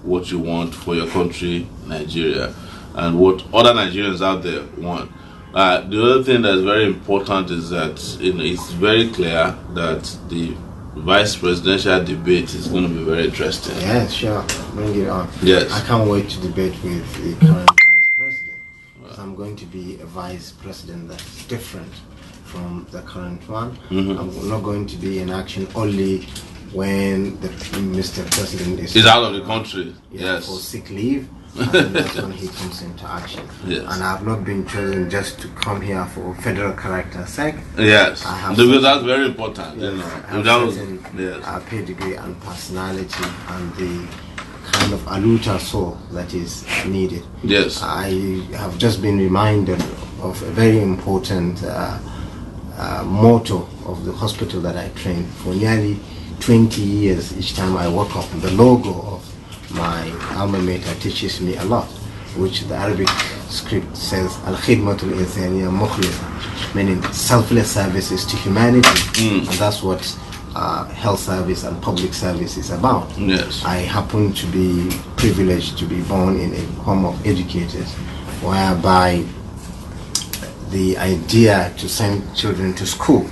what you want for your country, Nigeria, and what other Nigerians out there want. The other thing that's very important is that it's very clear that the vice presidential debate is going to be very interesting. Yeah, sure. Bring it on. Yes. I can't wait to debate with the current vice president. Because I'm going to be a vice president that's different from the current one. I'm not going to be in action only when Mr. President is out of the country. Yes. For sick leave. And that's when he comes into action. Yes. And I have not been chosen just to come here for federal character sake. Yes. Because that's very important. Yes, I have certain yes. pedigree and personality and the kind of aluta soul that is needed. Yes. I have just been reminded of a very important motto of the hospital that I trained for nearly 20 years. Each time I woke up, the logo of my alma mater teaches me a lot, which the Arabic script says Al-Khidmatul Insaniya Mukhlisa, meaning selfless services to humanity. And that's what health service and public service is about. Yes. I happen to be privileged to be born in a home of educators, whereby the idea to send children to school,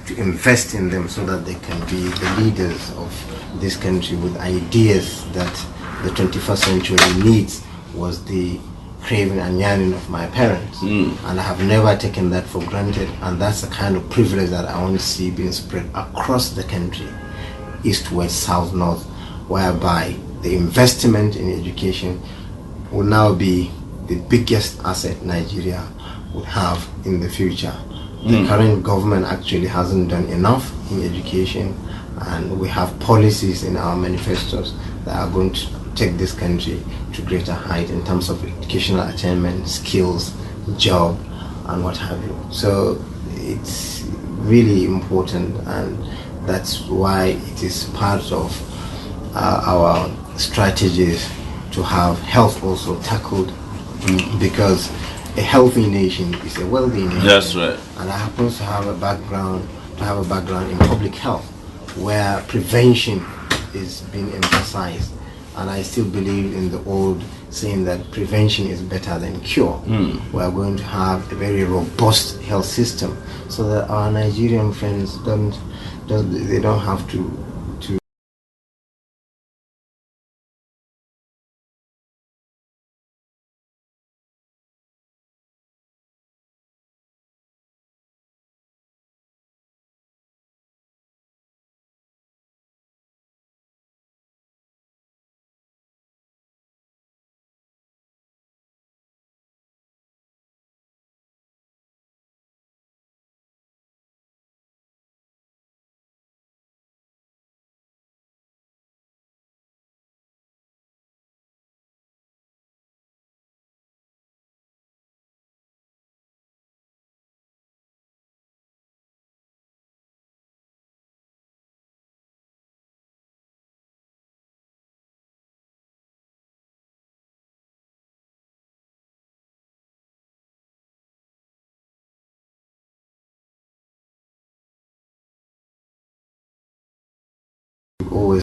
to invest in them so that they can be the leaders of this country with ideas that the 21st century needs, was the craving and yearning of my parents. And I have never taken that for granted, and that's the kind of privilege that I want to see being spread across the country, east, west, south, north, whereby the investment in education will now be the biggest asset Nigeria would have in the future. The current government actually hasn't done enough in education, and we have policies in our manifestos that are going to take this country to greater height in terms of educational attainment, skills, job, and what have you. So it's really important, and that's why it is part of our strategies to have health also tackled, because a healthy nation is a wealthy nation. That's right. And I happen to have a background in public health, where prevention is being emphasized. And I still believe in the old saying that prevention is better than cure. We are going to have a very robust health system so that our Nigerian friends don't have to always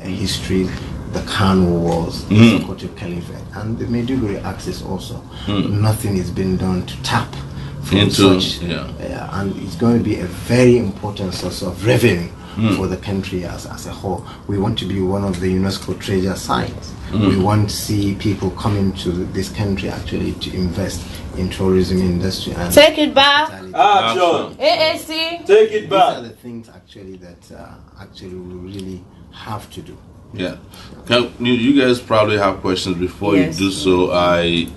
history, the Kano Wars, the Sokoto Caliphate, and the Maiduguri axis also. Nothing is being done to tap from such, and it's going to be a very important source of revenue for the country as a whole. We want to be one of the UNESCO treasure sites. We want to see people coming to this country actually to invest in tourism industry and take it back. Action. AAC. Take it back. These are the things actually that actually we really have to do. Yeah. You guys probably have questions before you do so.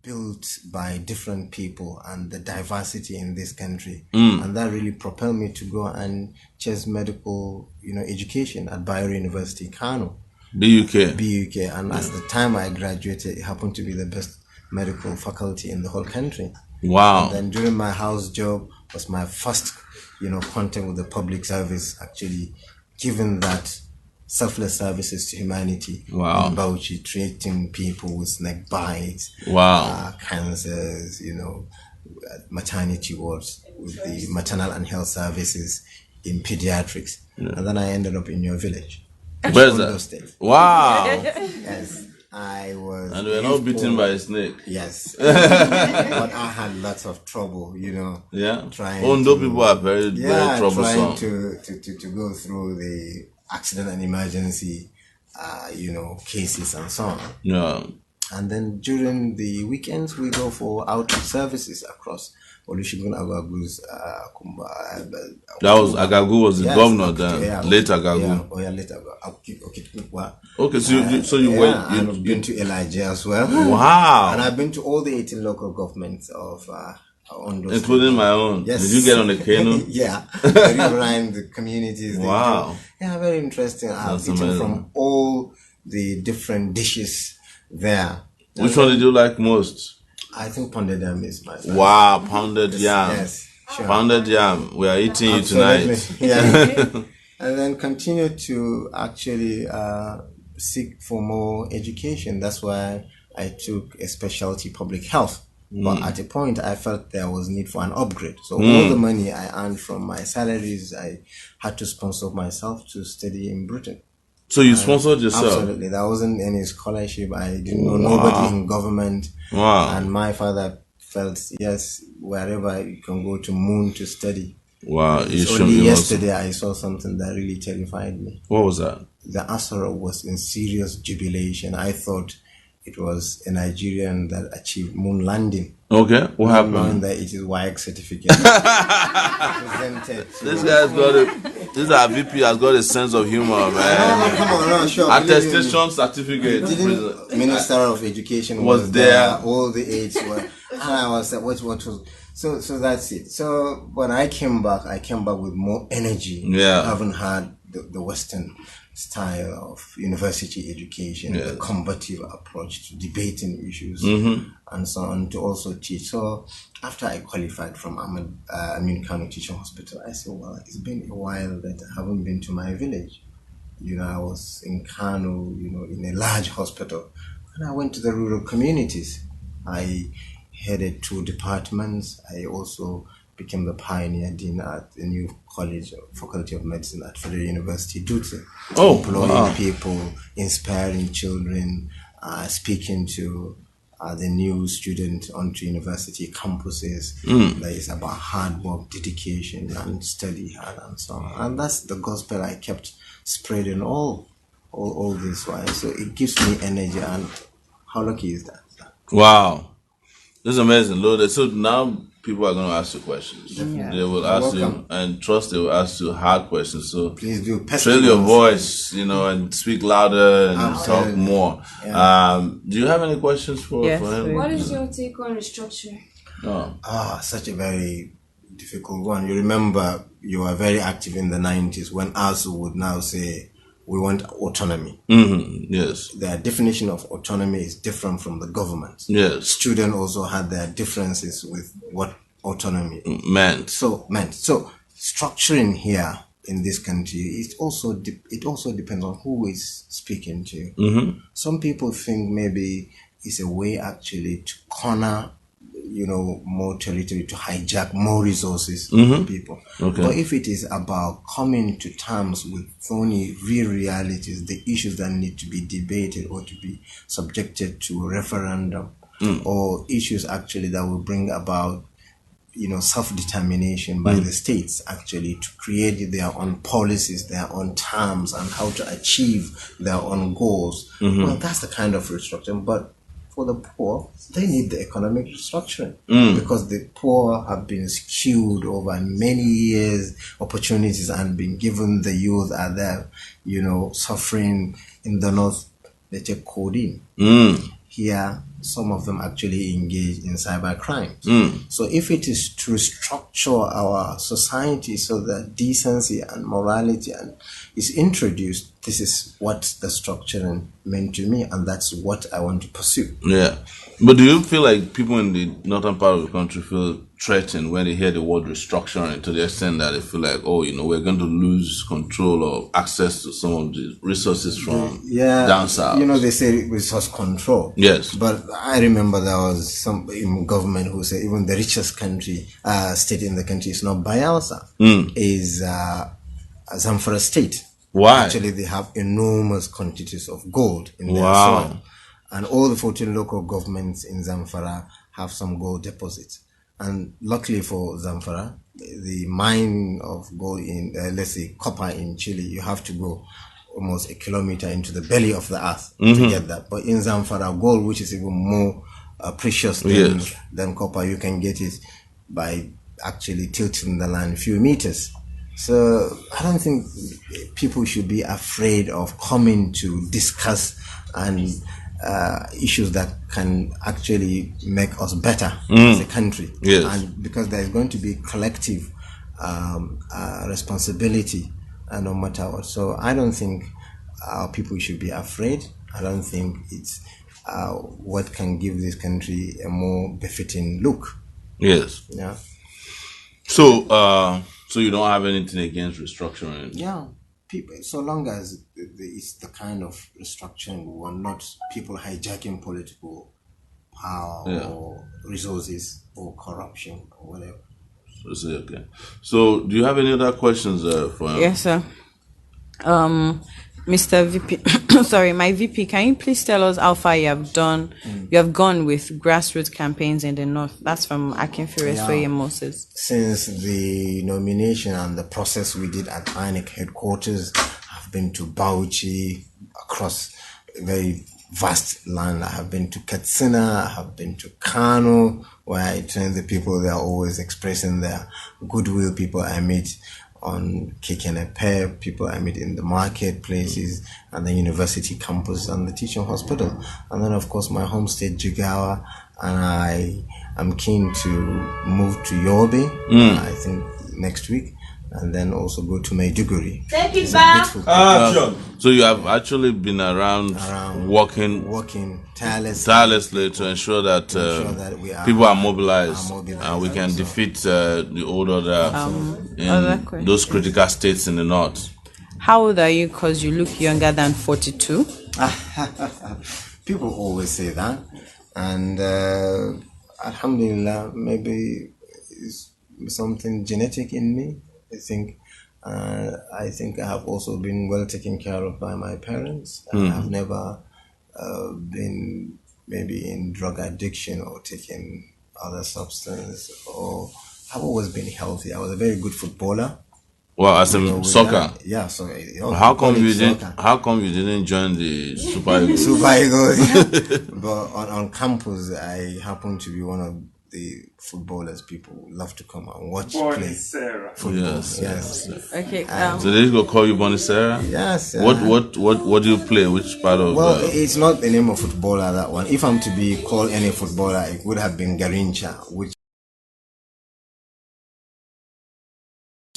Built by different people and the diversity in this country, and that really propelled me to go and chase medical, education at Bayero University, Kano, BUK, and at the time I graduated, it happened to be the best medical faculty in the whole country. Wow! And then during my house job was my first, contact with the public service, actually, given that selfless services to humanity in Bauchi, treating people with snake bites, cancers, maternity wards, with the maternal and health services in pediatrics. And then I ended up in your village. Where's that? State. Wow. Yes, I was. And we were not bitten by a snake. Yes. But I had lots of trouble, Yeah. Trying. Although people are very, very troublesome. Trying to go through the accident and emergency, cases and so on. Yeah. And then during the weekends, we go for outreach services across Olusegun Agagu's That was Agagu was the governor then. Late Agagu. Yeah, late Agagu. Okay, so you went. I've been to Elijah as well. Wow. And I've been to all the 18 local governments of Ondo, including my own. Yes. Did you get on the canoe? Yeah. The communities. Wow. Yeah, very interesting. I've eaten from all the different dishes there. Which one did you like most? I think pounded yam is my favorite. Wow, pounded yam. Yes, sure. Pounded yam. We are eating you tonight. Yeah. And then continue to actually seek for more education. That's why I took a specialty public health. But at a point, I felt there was need for an upgrade. So all the money I earned from my salaries, I had to sponsor myself to study in Britain. So you sponsored yourself? Absolutely. There wasn't any scholarship. I didn't know nobody in government. Wow. And my father felt, yes, wherever you can go to moon to study. Wow. Only yesterday I saw something that really terrified me. What was that? The Asura was in serious jubilation. I thought it was a Nigerian that achieved moon landing. Okay, what happened? Knowing that it is YX certificate. This guy's got it. This our VP has got a sense of humor, man. Come on, no, sure. Attestation certificate. Minister of Education was there. All the aides were. And I was like, what was... So that's it. So when I came back with more energy. Yeah. I haven't had the Western style of university education, the combative approach to debating issues, and so on, to also teach. So after I qualified from Amin Kano Teaching Hospital, I said, well, it's been a while that I haven't been to my village. I was in Kano, in a large hospital. And I went to the rural communities. I headed 2 departments. I also became the pioneer dean at the new college, Faculty of Medicine at Federal University, Dutse. Employing people, inspiring children, speaking to the new students onto university campuses. That is about hard work, dedication, and study hard, and so on. And that's the gospel I kept spreading all this while. So it gives me energy, and how lucky is that? Wow. This is amazing, Lord. So now people are going to ask you questions. They will ask you, and trust they will ask you hard questions. So please do. Trail your voice, and speak louder and talk more. Yeah. Do you have any questions for him? What is your take on restructuring? Such a very difficult one. You remember you were very active in the 90s when ASU would now say, we want autonomy. Yes. Their definition of autonomy is different from the government. Yes. Students also had their differences with what autonomy meant. So structuring here in this country, it also depends on who is speaking to you. Some people think maybe it's a way actually to corner more territory, to hijack more resources from people. Okay. But if it is about coming to terms with only real realities, the issues that need to be debated or to be subjected to referendum, or issues actually that will bring about self-determination by the states actually to create their own policies, their own terms, and how to achieve their own goals. Well, that's the kind of restructuring. But for the poor, they need the economic restructuring because the poor have been skewed over many years, opportunities, and been given. The youth are there, suffering in the north. They take codeine. Here, some of them actually engage in cyber crimes. So if it is to restructure our society so that decency and morality is introduced, this is what the structuring meant to me, and that's what I want to pursue. Yeah. But do you feel like people in the northern part of the country feel threatened when they hear the word restructuring, to the extent that they feel like, we're going to lose control or access to some of the resources from down south? They say resource control. Yes. But I remember there was some in government who said even the richest state in the country is not Bayelsa, is Zamfara State. Why? Actually, they have enormous quantities of gold in their soil. And all the 14 local governments in Zamfara have some gold deposits. And luckily for Zamfara, the mine of gold in, let's say, copper in Chile, you have to go almost a kilometer into the belly of the earth to get that. But in Zamfara, gold, which is even more precious than copper, you can get it by actually tilting the land a few meters. So I don't think people should be afraid of coming to discuss and issues that can actually make us better as a country. Yes. And because there is going to be collective responsibility, no matter what. So I don't think people should be afraid. I don't think it's what can give this country a more befitting look. Yes. Yeah. So, so you don't have anything against restructuring? Yeah. People, so long as it's the kind of restructuring we want, not people hijacking political power or resources or corruption or whatever. Okay. So, do you have any other questions for him? Yes, sir. Mr. VP, sorry, my VP, can you please tell us how far you have done? You have gone with grassroots campaigns in the north. That's from Akinfire Moses. Since the nomination and the process we did at INEC headquarters, I've been to Bauchi, across a very vast land. I have been to Katsina, I have been to Kano, where I train the people. They are always expressing their goodwill. People I meet on Kekenepe, people I meet in the marketplaces and the university campus and the teaching hospital. And then, of course, my home state, Jigawa, and I am keen to move to Yobe, I think next week, and then also go to Maiduguri. Take it back. Sure. So you have actually been around working tirelessly to ensure that, people are mobilized, and we can defeat the old order in those critical states in the north. How old are you? Because you look younger than 42. People always say that, and alhamdulillah, maybe it's something genetic in me. I think I have also been well taken care of by my parents. I have never been maybe in drug addiction or taking other substance, or I've always been healthy. I was a very good footballer. Well, as in soccer. Yeah, so how come you didn't join the Super Eagles? Super Eagles. But on campus, I happened to be one of the footballers people love to come and watch play football. Yes. Okay. So they go call you Bonisera? Yes. What do you play? Which part of? Well, it's not the name of footballer, that one. If I'm to be called any footballer, it would have been Garincha, which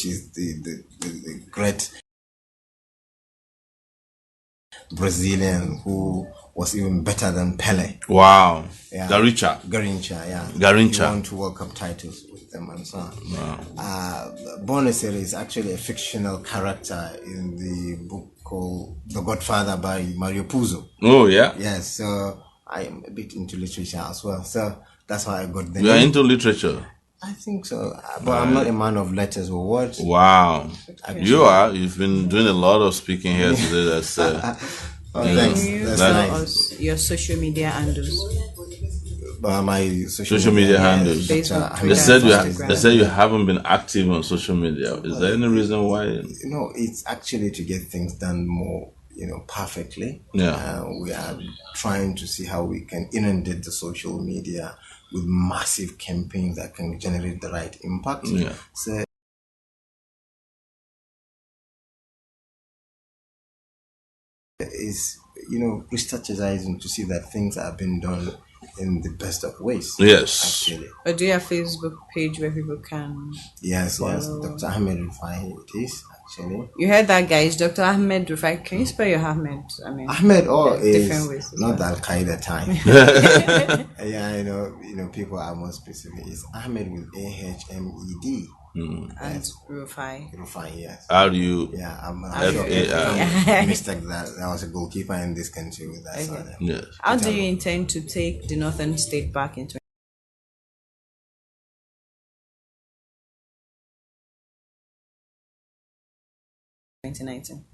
is the great Brazilian who was even better than Pele. Wow. Yeah. Garincha, yeah. Garincha. He won 2 World Cup titles with them and so on. Wow. Bonisera is actually a fictional character in the book called The Godfather by Mario Puzo. Oh, yeah? Yes, so I am a bit into literature as well. So that's why I got the You are name. into literature? I think so, but I'm not a man of letters or words. Wow. You are. You've been doing a lot of speaking here today. That's thanks. You That's tell nice. us your social media handles. My social media handles. Facebook, They said you haven't been active on social media. Is there any reason why? No, it's actually to get things done more, perfectly. Yeah. We are trying to see how we can inundate the social media with massive campaigns that can generate the right impact. Yeah. So is re-strategizing to see that things are being done in the best of ways. Yes. Actually. Or do you have a Facebook page where people can? Yes. Dr. Ahmed Rufai it is actually. You heard that, guys. Dr. Ahmed Rufai. Can you spell your Ahmed? I mean, Ahmed is different ways. not the Al Qaeda time. Yeah, people are more specific. It's Ahmed with AHMED. And Rufai. Rufai, yes. How do you? Yeah, I'm F-A-I. mistake that. I was a goalkeeper in this country with that surname. Yes. How do you intend to take the Northern State back in 2019?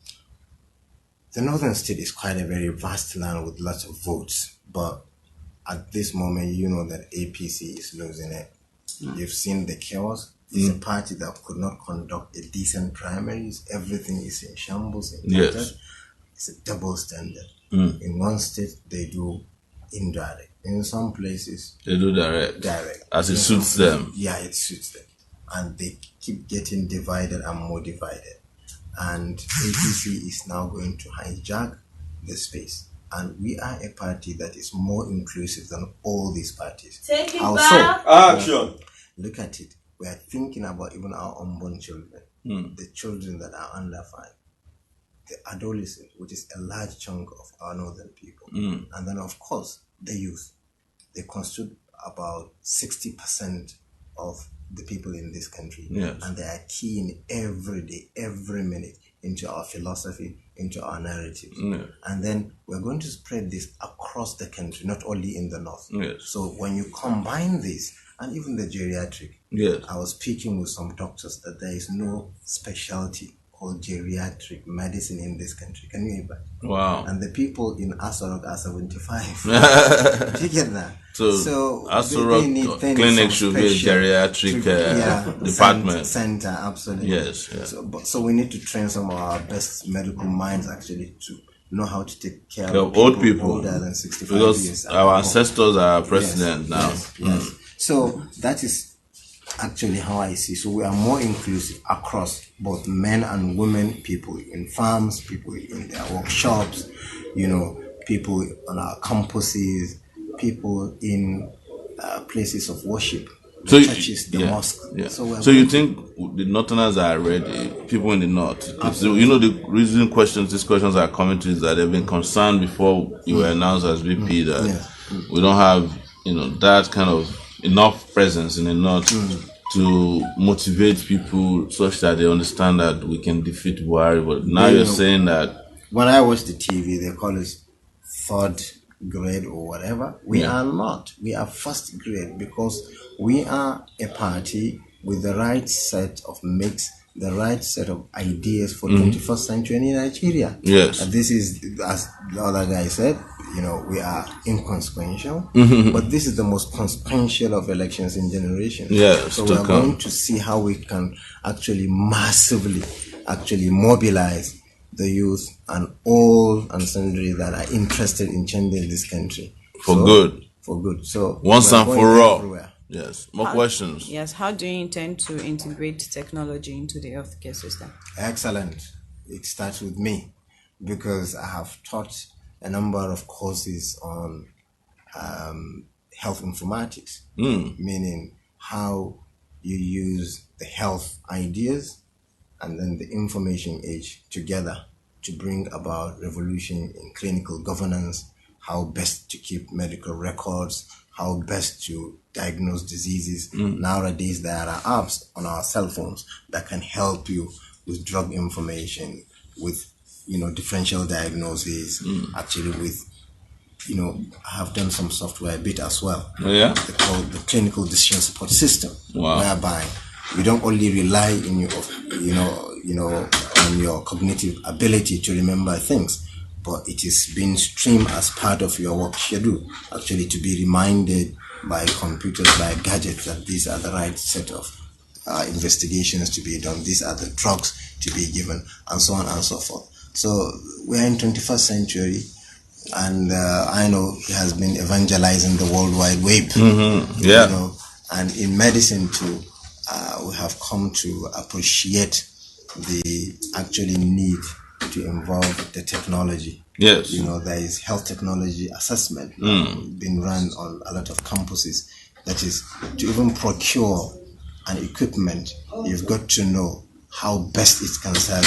The Northern State is quite a very vast land with lots of votes, but at this moment, you know that APC is losing it. You've seen the chaos. It's a party that could not conduct a decent primaries. Everything is in shambles. Yes. It's a double standard. In one state, they do indirect. In some places, They do direct. direct. As it suits them. Yeah, it suits them. And they keep getting divided and more divided. And APC is now going to hijack the space. And we are a party that is more inclusive than all these parties. Take it Also, back. Action. look at it. We are thinking about even our unborn children, the children that are under 5, the adolescent, which is a large chunk of our northern people, and then of course the youth. They constitute about 60% of the people in this country, and they are keen every day, every minute into our philosophy, into our narratives, and then we're going to spread this across the country, not only in the north. So when you combine this and even the geriatric, I was speaking with some doctors that there is no specialty called geriatric medicine in this country. Can you imagine? Wow. And the people in Asorok are 75. Do you get that? So Asorok clinic should be a geriatric department. Center, absolutely. Yes. So we need to train some of our best medical minds actually to know how to take care of old people older than 65 because years. our ancestors are president now. Yes. So that is actually how I see. So we are more inclusive across both men and women, people in farms, people in their workshops, people on our campuses, people in places of worship, the churches, the mosques. So you think the Northerners are ready? People in the North? The reason these questions are coming to is that they've been concerned before you were announced as VP that we don't have, that kind of enough presence in the North to motivate people such that they understand that we can defeat Buhari. But now you're saying that when I watch the TV, they call us third grade or whatever. We are not. We are first grade because we are a party with the right set of mix, the right set of ideas for 21st century in Nigeria. Yes. And this is, as the other guy said, we are inconsequential, but this is the most consequential of elections in generations. So we are going to see how we can actually massively mobilize the youth and all and sundry that are interested in changing this country. For good. So once and for all. Everywhere. Yes. More questions? Yes. How do you intend to integrate technology into the healthcare system? Excellent. It starts with me because I have taught a number of courses on health informatics, meaning how you use the health ideas and then the information age together to bring about revolution in clinical governance, how best to keep medical records, how best to diagnose diseases. Nowadays, there are apps on our cell phones that can help you with drug information, with differential diagnosis, actually with, I have done some software a bit as well. Yeah. They call the clinical decision support system, whereby you don't only rely in on your cognitive ability to remember things, but it is being streamed as part of your work schedule, actually to be reminded by computers, by gadgets that these are the right set of investigations to be done, these are the drugs to be given, and so on and so forth. So we're in 21st century, and I know he has been evangelizing the World Wide Web. And in medicine too, we have come to appreciate the actually need to involve the technology. Yes. There is health technology assessment being run on a lot of campuses. That is, to even procure an equipment, you've got to know how best it can serve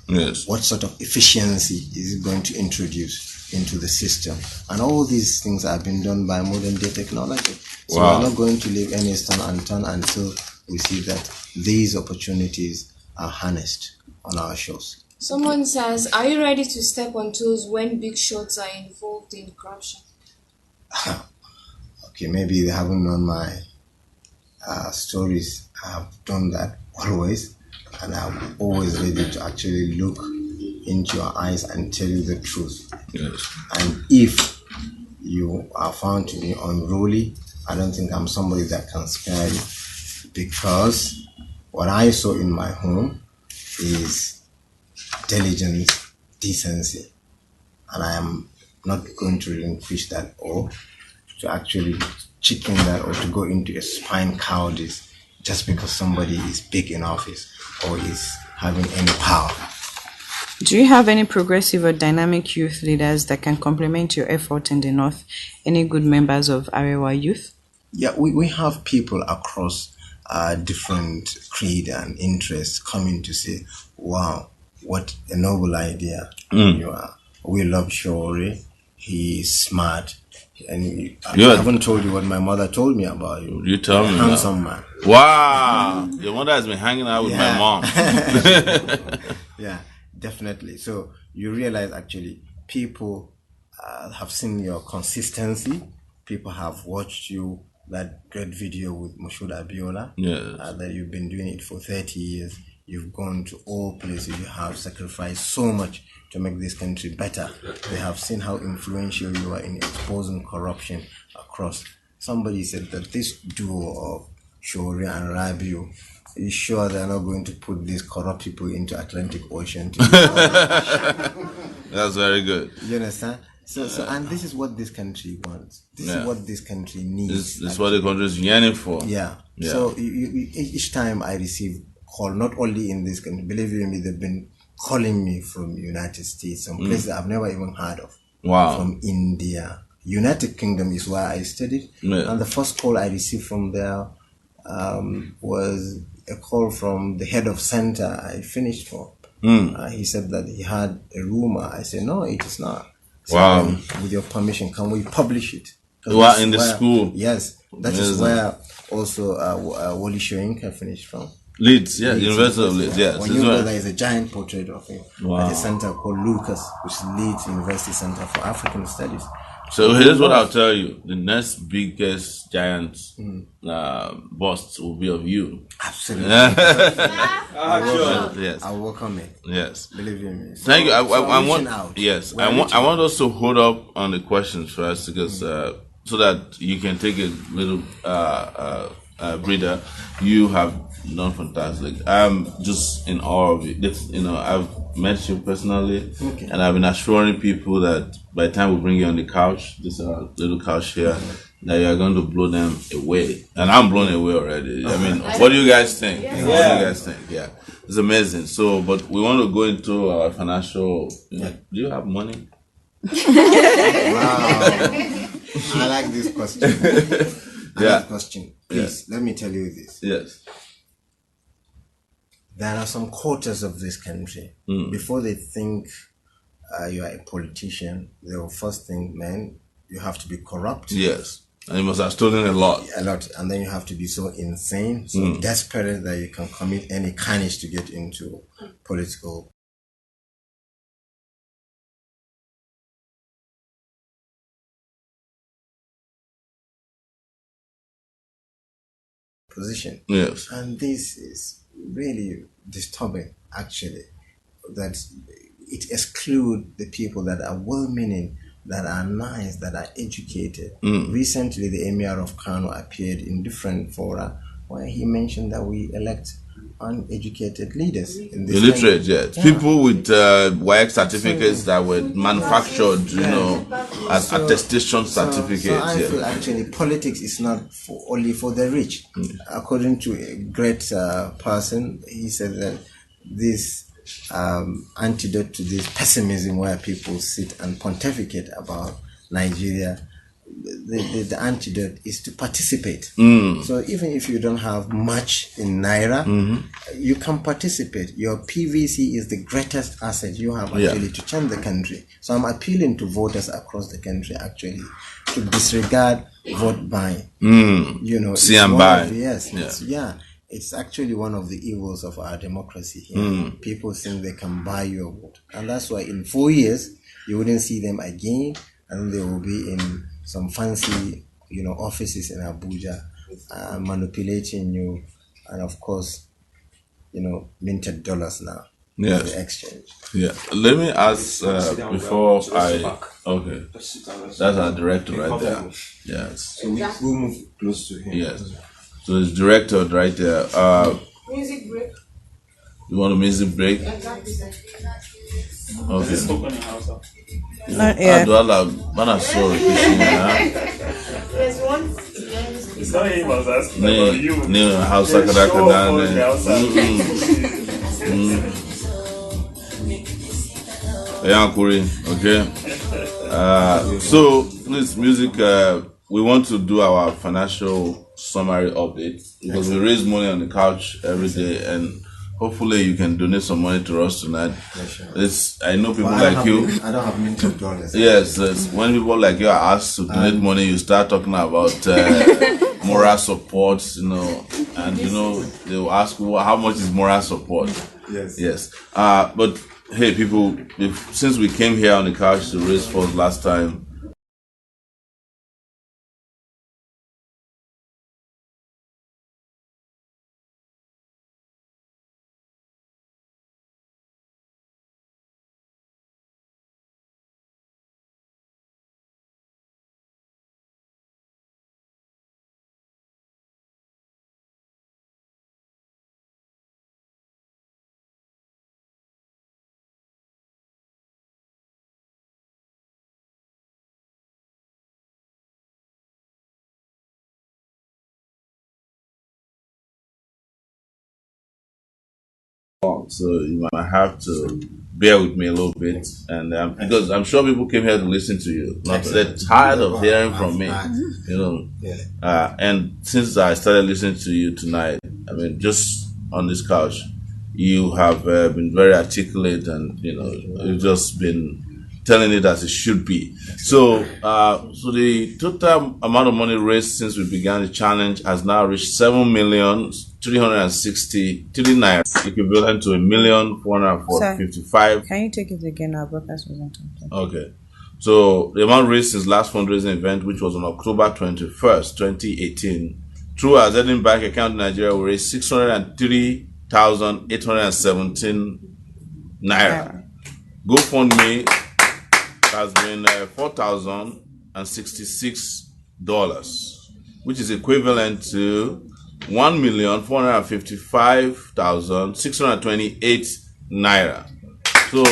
you. Yes. What sort of efficiency is it going to introduce into the system? And all these things are being done by modern day technology. So we're not going to leave any stone unturned until we see that these opportunities are harnessed on our shores. Someone says, are you ready to step on toes when big shots are involved in corruption? Okay, maybe they haven't known my stories. I have done that always, and I'm always ready to actually look into your eyes and tell you the truth. Yes. And if you are found to be unruly, I don't think I'm somebody that can spare you, because what I saw in my home is diligence, decency, and I am not going to relinquish that or to actually chicken that or to go into a spine cowardice just because somebody is big in office or is having any power. Do you have any progressive or dynamic youth leaders that can complement your effort in the North? Any good members of Arewa Youth? Yeah, we have people across different creed and interests coming to say, wow, what a noble idea you are. We love Sowore. He is smart. And I haven't told you what my mother told me about you. You tell me. Handsome man. Wow. Your mother has been hanging out with my mom. Yeah, definitely. So you realize actually people have seen your consistency. People have watched you, that great video with Moshood Abiola. Yes. That you've been doing it for 30 years. You've gone to all places. You have sacrificed so much to make this country better. They have seen how influential you are in exposing corruption across. Somebody said that this duo of Sowore and Rabiu, are you sure they're not going to put these corrupt people into Atlantic Ocean? That's very good. You understand? So, and this is what this country wants. This is what this country needs. This is what the country is yearning for. Yeah. So each time I receive call, not only in this country, believe you me, they've been calling me from United States, some places I've never even heard of. Wow. From India. United Kingdom is where I studied. Yeah. And the first call I received from there was a call from the head of center I finished for. He said that he had a rumor. I said, no, it is not. So, wow. With your permission, can we publish it? Wow, in the school. Yes. That is where also Wally Shoyinka finished from. Leeds, yeah, University of Leeds, yes. When you go, there is a giant portrait of him at a center called Lucas, which is Leeds University Center for African Studies. So here's what I'll tell you: the next biggest giant bust will be of you. Absolutely. Yes. I welcome it. Yes. Believe in me. Thank you. I want. Out. Yes, I want us to hold up on the questions first because so that you can take a little breather. You have done fantastic. I'm just in awe of it. I've met you personally, and I've been assuring people that by the time we bring you on the couch, this little couch here, that you are going to blow them away. And I'm blown away already. I mean, what do you guys think? What do you guys think? Yeah, it's amazing. So, but we want to go into our financial. Do you have money? Wow. I like this question. Question. Please, let me tell you this. Yes. There are some quarters of this country. Before they think you are a politician, they will first think, man, you have to be corrupt. Yes. And you must have stolen a lot. A lot. And then you have to be so insane, so desperate that you can commit any carnage to get into political position. Yes. And this is really disturbing, actually, that it excludes the people that are well-meaning, that are nice, that are educated. Recently, the Emir of Kano appeared in different fora where he mentioned that we elect uneducated leaders in this illiterate, yes. People with WAEC certificates that were manufactured, as attestation certificates. So I feel actually politics is not only for the rich. According to a great person, he said that this antidote to this pessimism where people sit and pontificate about Nigeria, the antidote is to participate. So even if you don't have much in Naira, you can participate. Your PVC is the greatest asset you have actually to change the country. So I'm appealing to voters across the country actually to disregard vote buying. See and buy. It's actually one of the evils of our democracy here. People think they can buy your vote. And that's why in 4 years, you wouldn't see them again, and they will be in some fancy, offices in Abuja, manipulating you, and of course, minted dollars now. Yes. The exchange. Yeah. Let me ask before okay. That's our director right there. Yes. So we'll move close to him. Yes. So it's director right there. Music break. You want a music break? Exactly. Okay. Not yet. Mana sorry, There's one. It's not him I was asking about you. Ne house The show kadakada for the outside. okay. So this music, we want to do our financial summary update because we raise money on the couch every day, and hopefully you can donate some money to us tonight. I know people like you. I don't have means of doing this. Yes, when people like you are asked to donate money, you start talking about moral support, and they will ask you how much is moral support. Yes. But hey, people, since we came here on the couch to raise funds last time. So you might have to bear with me a little bit, and because I'm sure people came here to listen to you. They're tired of hearing from me, and since I started listening to you tonight, I mean, just on this couch, you have been very articulate, and you've just been telling it as it should be. So, so the total amount of money raised since we began the challenge has now reached 7,363 naira, equivalent to 1,455. Can you take it again? Our broadcast wasn't on. Okay. So the amount raised since last fundraising event, which was on October 21st, 2018, through our Zenith Bank account in Nigeria, we raised 603,817 naira. GoFundMe has been $4,066, which is equivalent to 1,455,628 naira. So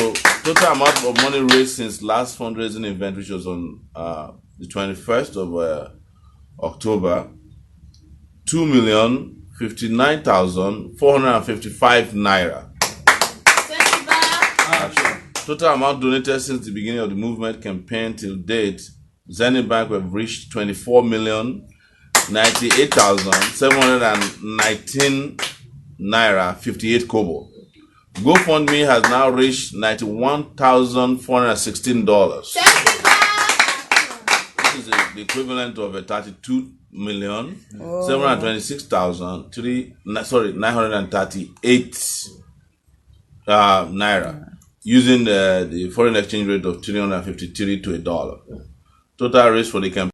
total amount of money raised since last fundraising event, which was on the 21st of October, 2,059,455 naira. Total amount donated since the beginning of the movement campaign till date, Zenith Bank have reached 24,098,719 naira 58 kobo. GoFundMe has now reached $91,416. This is the equivalent of a 32,726,938 naira, using the foreign exchange rate of 353 to $1. Total raised for the campaign.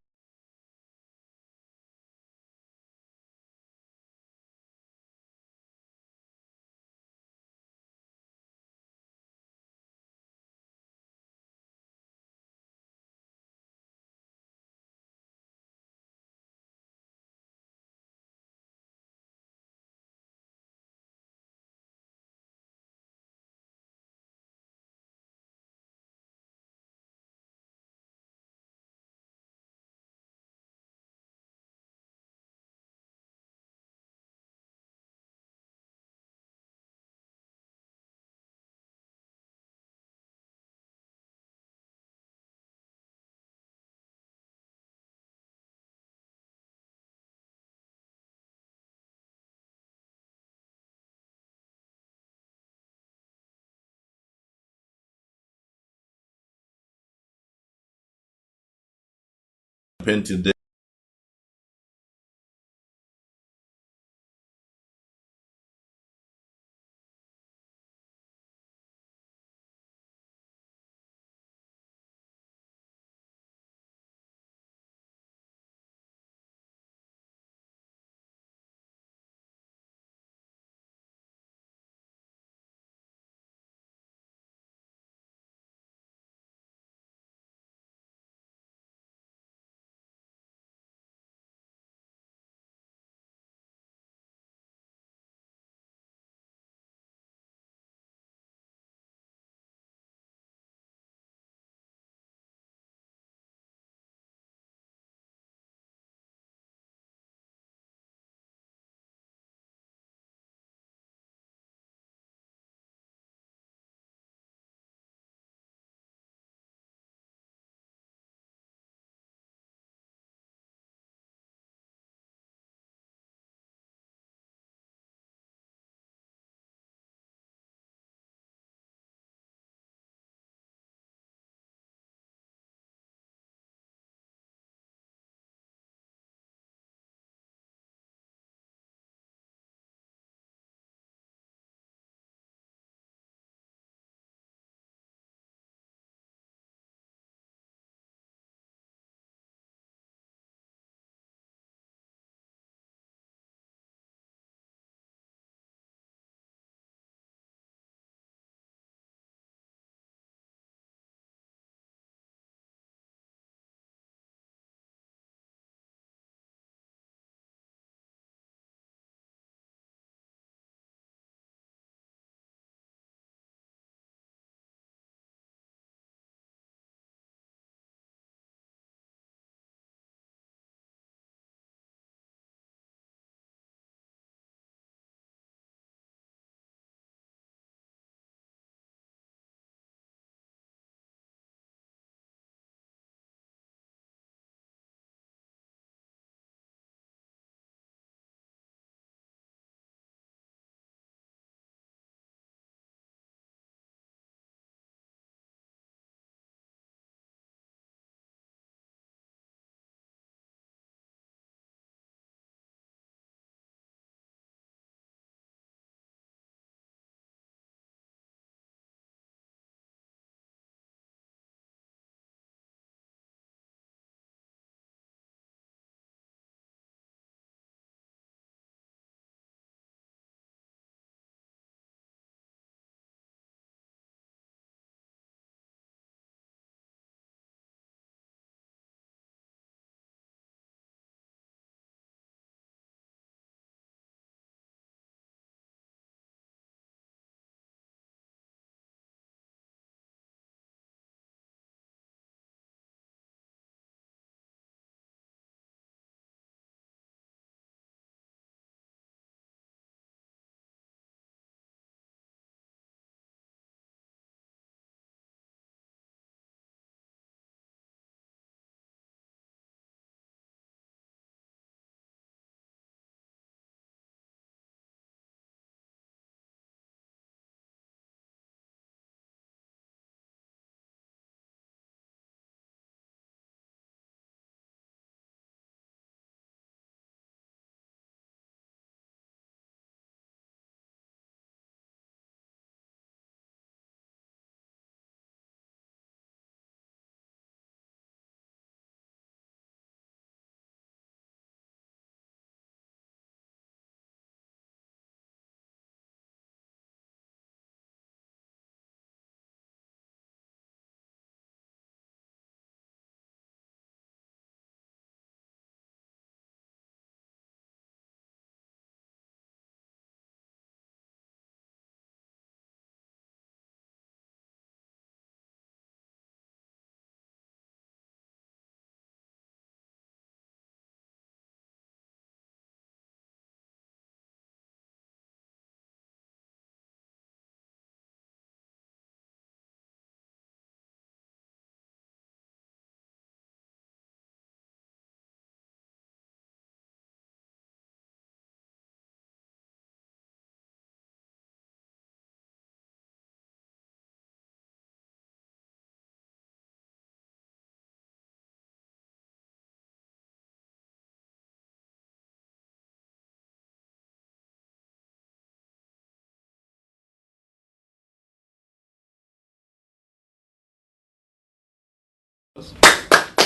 Today.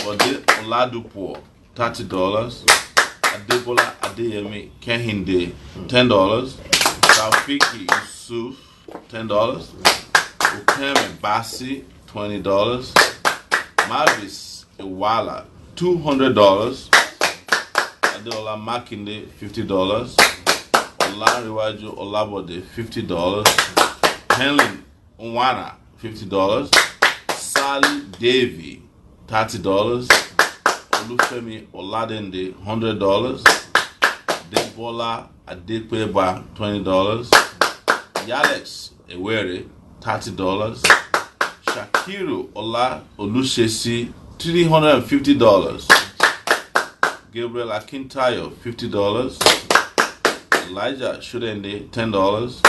Bode Oladipo, $30. Adebola Adeyemi Kehinde, $10. Taufiki Yusuf, $10. Ukeme Basi, $20. Mavis Iwala, $200. Adeola Makinde, $50. Olariwaju Olabode, $50. Helen Nwana, $50. Sally Davy, $30. Olufemi Oladende, $100. Debola Adekweba, $20. Yalex Ewere, $30. Shakiru Ola Olushesi, $350. Gabriel Akintayo, $50. Elijah Shudende, $10.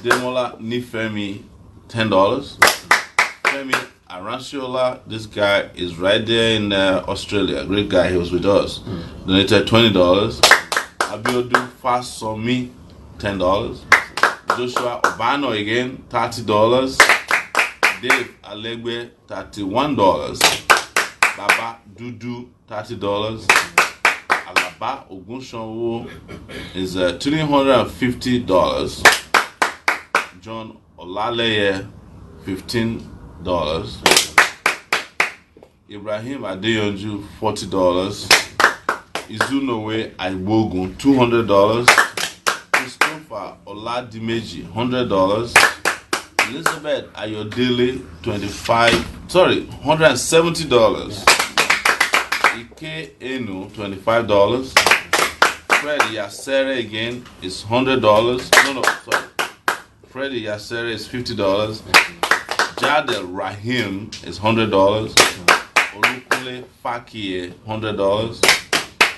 Demola Nifemi, $10. Femi Aranciola, this guy is right there in Australia. Great guy, he was with us. Donated $20. Abiodu Fasomi, $10. Joshua Obano again, $30. Dave Alegbe, $31. Baba Dudu, $30. Alaba Ogunshonwo is $350. John Olaleye, $15. Ibrahim Adeyonju, $40. Izunowe Aibogun, $200. Christopher Oladimeji, $100. Elizabeth Ayodele, $170. Ike Enu, $25. Fred Yasere again is $100. Freddie Yasere is $50. Jadel Rahim is $100. Olukule Fakie, $100.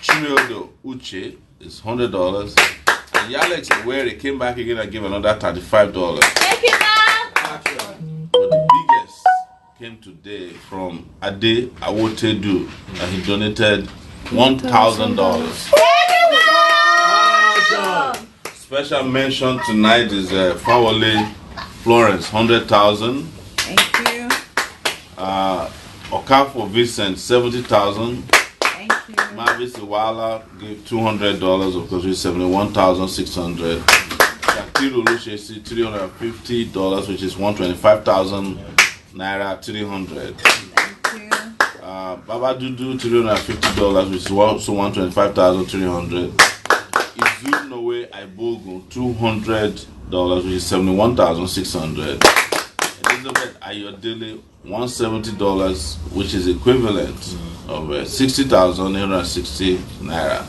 Chimiodo Uche is $100. And Yalex Were came back again and gave another $35. Thank you, ma'am. But the biggest came today from Ade Awotedu, and he donated $1,000. Special mention tonight is Fawole Florence, $100,000. Thank you. Okafo Vincent, $70,000. Thank you. Mavis Iwala gave $200, of course, with $71,600. Shakiru Lushesi, $350, which is $125,000 naira, $300. Thank you. Baba Dudu, $350, which is also $125,300. Izunowe Aibogun, $200, which is $71,600. Elizabeth Ayodele, $170, which is equivalent of 60,860 naira.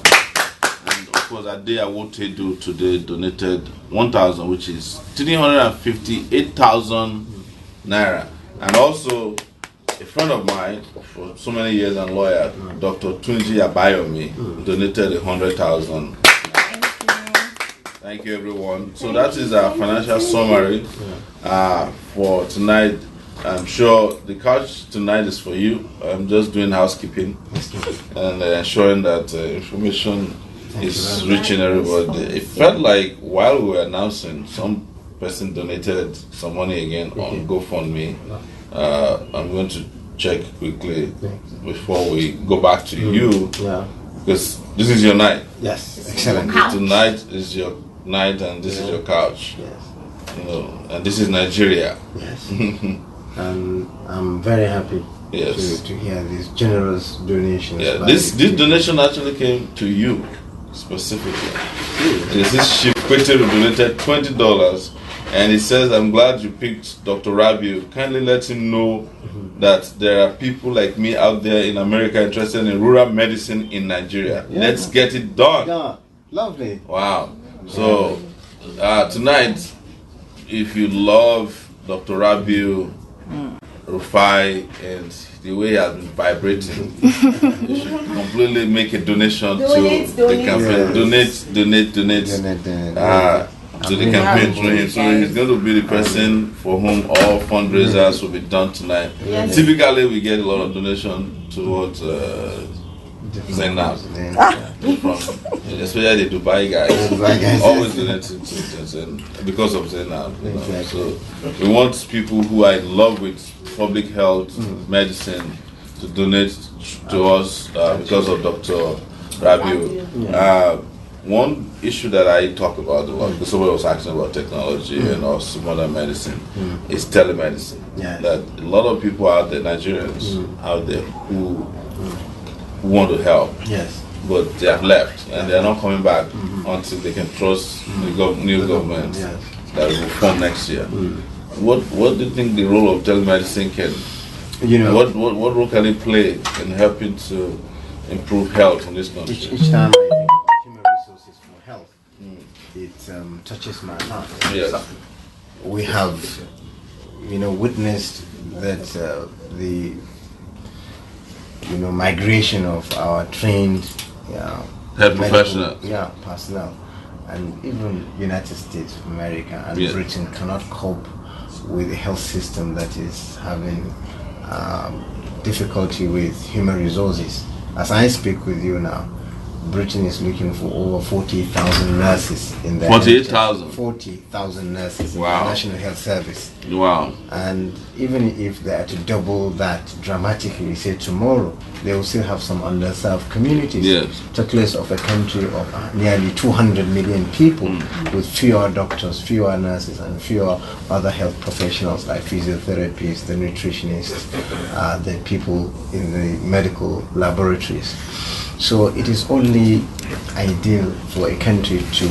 And of course, Ade Awotedu today donated 1,000, which is 358,000 naira. And also, a friend of mine for so many years and lawyer, Dr. Tunji Abayomi, donated 100,000. Thank you, everyone. So that is our financial summary for tonight. I'm sure the couch tonight is for you. I'm just doing housekeeping and ensuring that information is reaching everybody. It felt like while we were announcing, some person donated some money again on GoFundMe. I'm going to check quickly before we go back to you, because this is your night. Yes, excellent. Tonight is your night, and this is your couch. Yes. You know, and this is Nigeria. Yes. And I'm very happy to hear these generous donations. Yeah, this donation actually came to you specifically. This is Chief Kwete who donated $20, and he says, "I'm glad you picked Dr. Rabiu. Kindly let him know that there are people like me out there in America interested in rural medicine in Nigeria. Let's get it done." Yeah, lovely. Wow. So tonight, if you love Dr. Rabiu Rufai and the way he has been vibrating, you should completely make a donation to the campaign. Donate to the campaign through him. So he's going to be the person for whom all fundraisers will be done tonight. Typically, we get a lot of donation towards Zainab, especially the Dubai guys. Always donating to Zainab because of Zainab. So we want people who are in love with public health, medicine, to to donate to us because of Dr. Rabiu. One issue that I talk about a lot, because somebody was asking about technology and also modern medicine, is telemedicine. Yes. That a lot of people out there, Nigerians out there, who want to help, Yes. but they have left and they are not coming back until they can trust the new government Yes. that will form next year. What do you think the role of telemedicine can? What role can it play in helping to improve health in this country? Each time I think about human resources for health, it touches my heart. Yes. We have, witnessed that the migration of our trained Health medical, professionals. Personnel, and even United States of America and Yes. Britain cannot cope with a health system that is having difficulty with human resources. As I speak with you now, Britain is looking for over 40,000 nurses in the 48,000? 40,000 nurses Wow. in the National Health Service. Wow. And even if they are to double that dramatically, say tomorrow, they will still have some underserved communities. Yes. Talk less of a country of nearly 200 million people with fewer doctors, fewer nurses, and fewer other health professionals like physiotherapists, the nutritionists, the people in the medical laboratories. So it is only ideal for a country to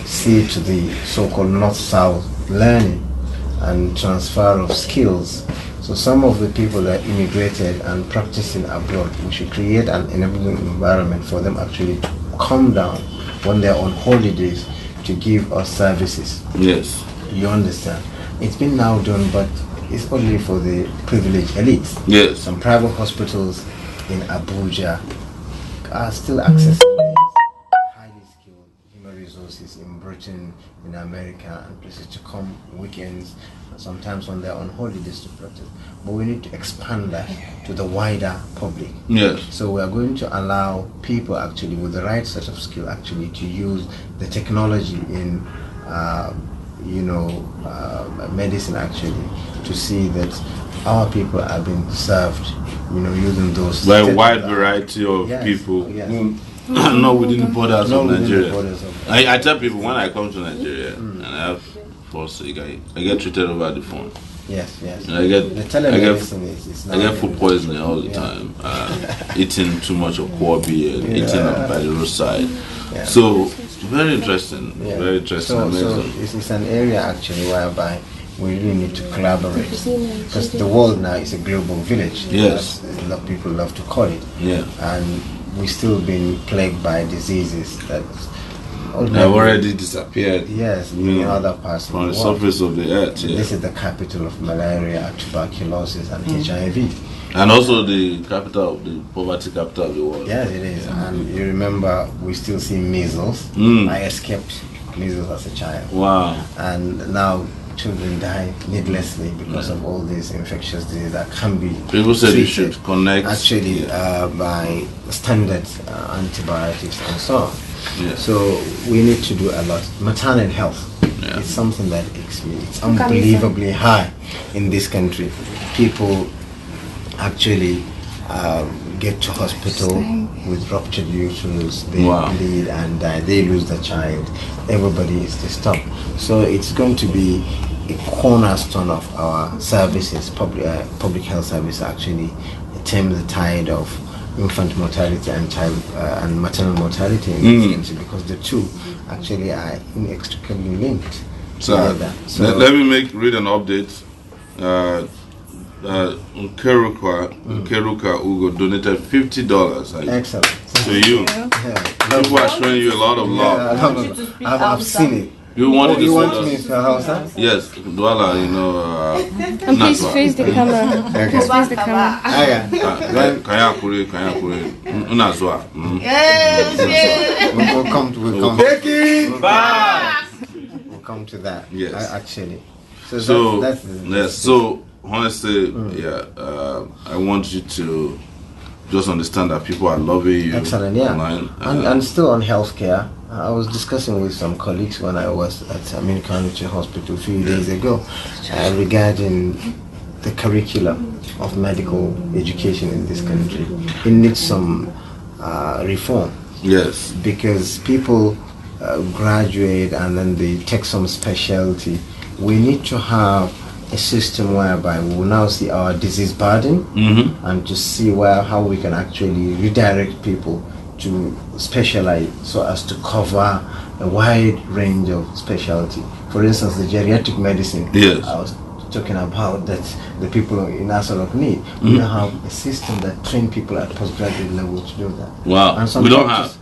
see to the so-called North-South learning and transfer of skills. So some of the people that immigrated and practicing abroad, we should create an enabling environment for them actually to come down when they're on holidays to give us services. Yes. You understand? It's been now done, but it's only for the privileged elites. Yes. Some private hospitals in Abuja are still accessing highly skilled human resources in Britain, in America, and places to come weekends, sometimes when they're on holidays to practice. But we need to expand that to the wider public. Yes. So we are going to allow people actually with the right set of skill actually to use the technology in medicine actually to see that our people are being served, using those By a wide variety of people yes. who are not within the borders Not of within the Nigeria. borders of- I tell people when I come to Nigeria and I have forsake, I get treated over the phone. Yes. And I get telemedicine I get food poisoning all the time. Eating too much of Kwabi and eating by the roadside. Yeah. So very interesting. Yeah. Very interesting. So Amazing. it's an area actually whereby we really need to collaborate, because the world now is a global village. Yes. As a lot of people love to call it. Yeah. And we're still being plagued by diseases that Have already disappeared. Yes, in other parts from of the the world. surface of the earth. Yeah. This is the capital of malaria, tuberculosis, and HIV. And also the capital of the poverty capital of the world. Yes, it is. And you remember, we still see measles. I escaped measles as a child. Wow. And now children die needlessly because of all these infectious diseases that can be People said you treated should connect. actually by standard antibiotics and so on. Yeah. So we need to do a lot. Maternal health is something that it's unbelievably high in this country. People actually get to hospital with ruptured uterus, they bleed and die, they lose the child, everybody is disturbed. So it's going to be a cornerstone of our services, public health service actually, tame the tide of infant mortality and child and maternal mortality in this country, because the two actually are inextricably linked together. So let me read an update. Nkeruka Ugo donated $50 excellent. to you. People are showing you a lot of love. I've seen it. You wanted to You see want us? me to Hausa? Yes, Douala, And please Nazwa. face the camera. Okay. Please face the camera. Kayakuri, Unazwa. We'll come to that. Yes. Actually. So, that's yes, so honestly, I want you to just understand that people are loving you. excellent, yeah. Online. And still on healthcare, I was discussing with some colleagues when I was at American Hospital a few days ago regarding the curriculum of medical education in this country. It needs some reform. Yes. Because people graduate and then they take some specialty. We need to have a system whereby we will now see our disease burden and to see how we can actually redirect people to specialize so as to cover a wide range of specialty. For instance, the geriatric medicine I was talking about, that the people in our sort of need. We don't have a system that train people at postgraduate level to do that. Wow. And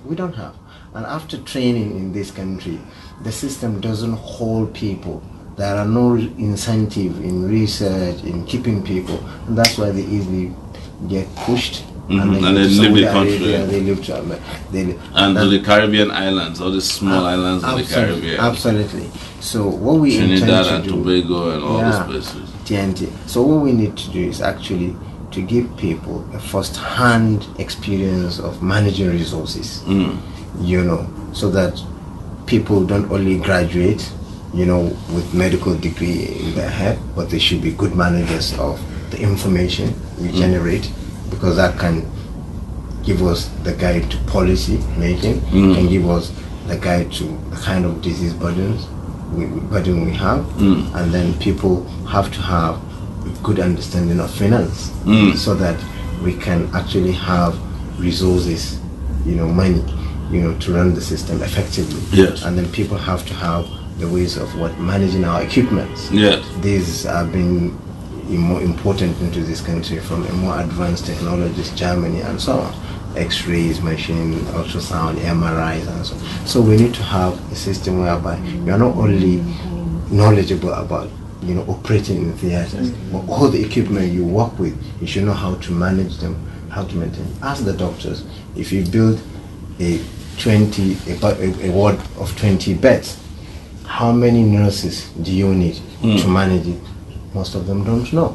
We don't have. And after training in this country, the system doesn't hold people. There are no incentive in research, in keeping people, and that's why they easily get pushed. And they leave the country. They live to the Caribbean islands, all the small islands in the Caribbean. Absolutely. So what we Trinidad intend to and do, Tobago and all those places. TNT. So what we need to do is actually to give people a first-hand experience of managing resources. So that people don't only graduate, with medical degree in their head, but they should be good managers of the information we generate, because that can give us the guide to policy making, can give us the guide to the kind of disease burden we have, and then people have to have a good understanding of finance, so that we can actually have resources, money, to run the system effectively. Yes. And then people have to have the ways of managing our equipment. Yes. These have been more important into this country from a more advanced technologies, Germany and so on. X-rays, machine, ultrasound, MRIs and so on. So we need to have a system whereby you are not only knowledgeable about operating in theaters, but all the equipment you work with, you should know how to manage them, how to maintain. Ask the doctors, if you build a ward of 20 beds, how many nurses do you need to manage it? Most of them don't know,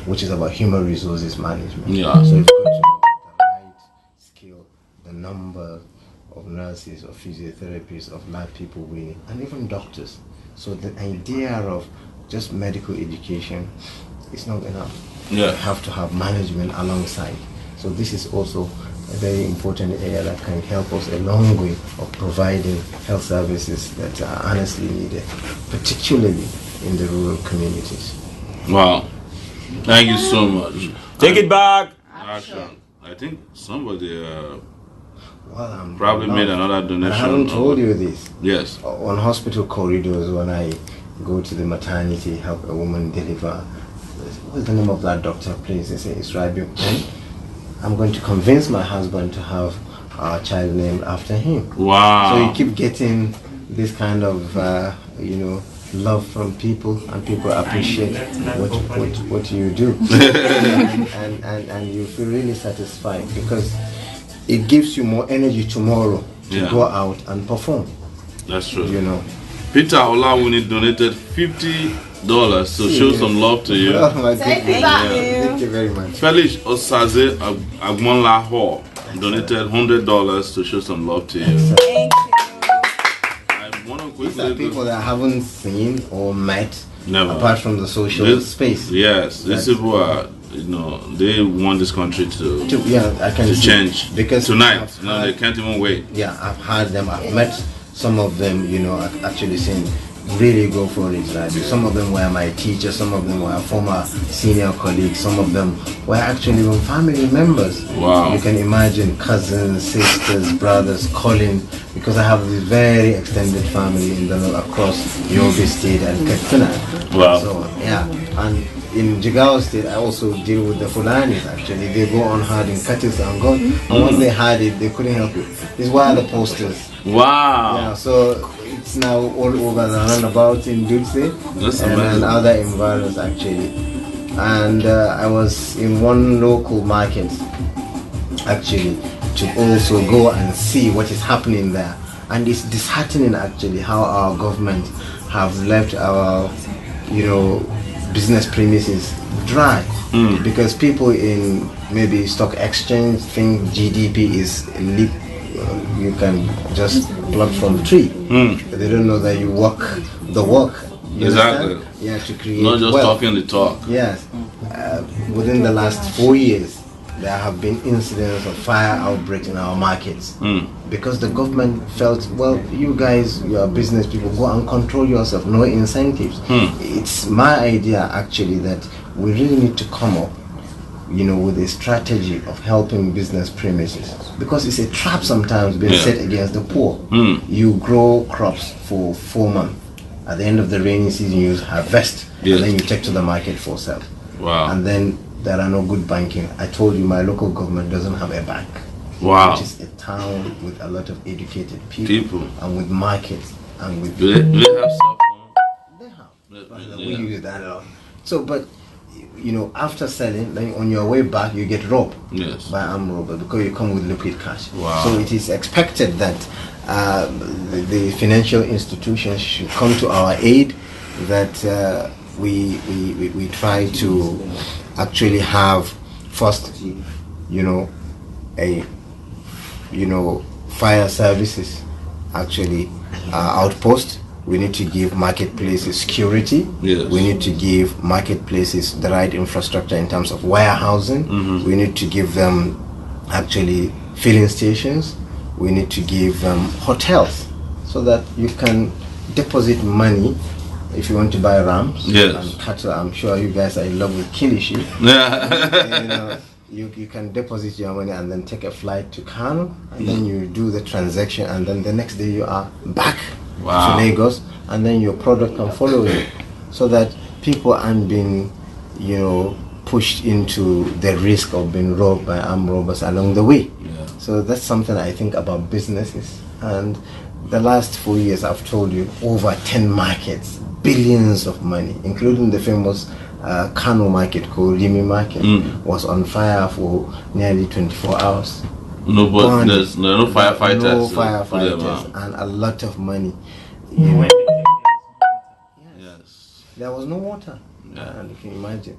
which is about human resources management. Yeah. So you've got to know the right skill, the number of nurses, of physiotherapists, of lab people we need, and even doctors. So the idea of just medical education is not enough. Yeah. You have to have management alongside. So this is also a very important area that can help us a long way of providing health services that are honestly needed, particularly in the rural communities. Wow. Thank you so much. Take it back. Action. I think somebody Well, probably made another donation. I haven't told you this. Yes. On hospital corridors, when I go to the maternity, help a woman deliver, what's the name of that doctor, please? They say it's Rabiu. I'm going to convince my husband to have our child named after him. Wow. So you keep getting this kind of, love from people, and people appreciate what you do, and you feel really satisfied because it gives you more energy tomorrow to go out and perform. That's true. Peter Olawuni donated $50 to show some love to you. Oh my goodness. Thank you very much. Felix Osaze Agmonla Hall donated $100 to show some love to you. Thank you. I want to These are people that I haven't seen or met, Never. apart from the social space. Yes, these people are, they want this country to I can see. change. Because tonight, they can't even wait. Yeah, I've heard them, I've met some of them, I've actually seen really go for it. Like, some of them were my teachers, some of them were former senior colleagues, some of them were actually even family members. Wow. You can imagine cousins, sisters, brothers calling, because I have this very extended family in across Yobe State and Katsina. Wow. So, and in Jigawa State, I also deal with the Fulanis actually. They go on hard in cattle and goat, and once they had it, they couldn't help it. This is why the posters. Wow. Yeah, so it's now all over the roundabout in Dulce and other environments actually. And I was in one local market actually to also go and see what is happening there. And it's disheartening actually how our government have left our, business premises dry, because people in maybe stock exchange think GDP is you can just pluck from the tree. They don't know that you walk the walk. Exactly. Yeah, to create not just wealth. talking the talk. Yes. within the last 4 years, there have been incidents of fire outbreaks in our markets because the government felt, well, you guys, you are business people, go and control yourself, no incentives. It's my idea actually that we really need to come up, with a strategy of helping business premises, because it's a trap sometimes being set against the poor. You grow crops for 4 months. At the end of the rainy season, you harvest, and then you take to the market for sale. Wow. And then there are no good banking. I told you my local government doesn't have a bank. Wow. Which is a town with a lot of educated people. And with markets and with. Do they have cell phone? They have. We use that a lot. So, but after selling, then on your way back you get robbed by armed robbers because you come with liquid cash. Wow. So it is expected that the financial institutions should come to our aid, that we try to actually have first, fire services actually outpost. We need to give marketplaces security. We need to give marketplaces the right infrastructure in terms of warehousing. We need to give them actually filling stations. We need to give them hotels so that you can deposit money if you want to buy rams and cattle. I'm sure you guys are in love with kilishi. You can deposit your money and then take a flight to Kano, and then you do the transaction, and then the next day you are back to Lagos, and then your product can follow you, so that people aren't being, pushed into the risk of being robbed by armed robbers along the way. So that's something I think about businesses. And the last 4 years, I've told you, over 10 markets, billions of money, including the famous Kano market called Rimi Market, was on fire for nearly 24 hours. There's no firefighters. No firefighters, and a lot of money. There was no water. And you can imagine.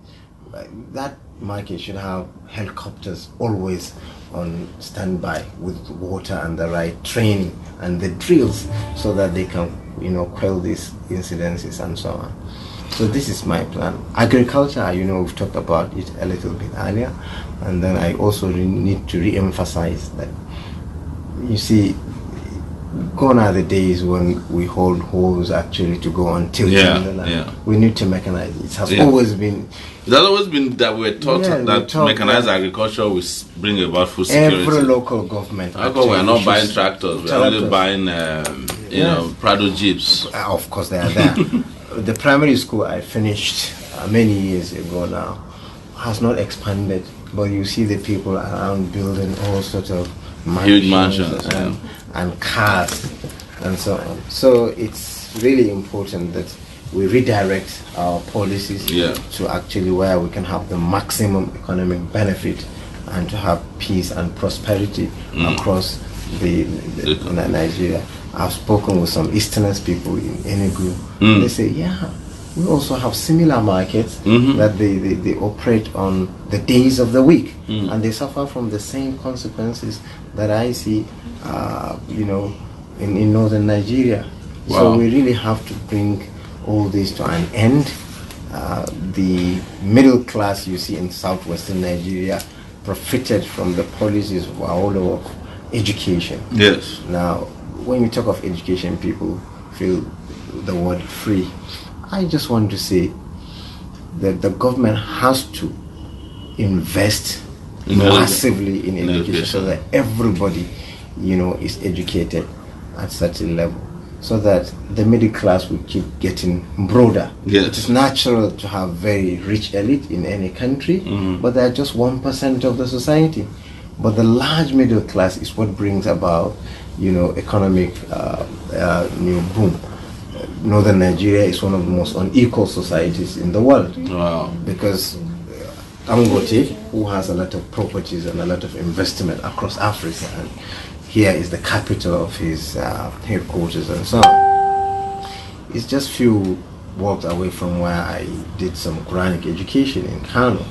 That market should have helicopters always on standby with water and the right training and the drills, so that they can, quell these incidences and so on. So this is my plan. Agriculture, we've talked about it a little bit earlier, and then I also need to re-emphasize that, you see, gone are the days when we hold hoes actually to go on tilting the land. We need to mechanize it. It has always been. It has always been that we're taught that mechanized agriculture will bring about food security. Every local government. How come we're not buying tractors? We're only buying, Prado Jeeps. Of course, they are there. The primary school I finished many years ago now has not expanded, but you see the people around building all sorts of huge mansions and cars and so on. So it's really important that we redirect our policies to actually where we can have the maximum economic benefit and to have peace and prosperity across the Nigeria. I've spoken with some Easterners people in Enugu. They say, we also have similar markets that they operate on the days of the week, and they suffer from the same consequences that I see, in northern Nigeria. So we really have to bring all this to an end. The middle class you see in southwestern Nigeria profited from the policies of our education. Now, when we talk of education, people feel the word free. I just want to say that the government has to invest massively in education so that everybody, is educated at such a level, so that the middle class will keep getting broader. It is natural to have very rich elite in any country, but they are just 1% of the society. But the large middle class is what brings about, economic boom. Northern Nigeria is one of the most unequal societies in the world. Because Dangote, who has a lot of properties and a lot of investment across Africa, and here is the capital of his headquarters and so on, it's just few walks away from where I did some Quranic education in Kano,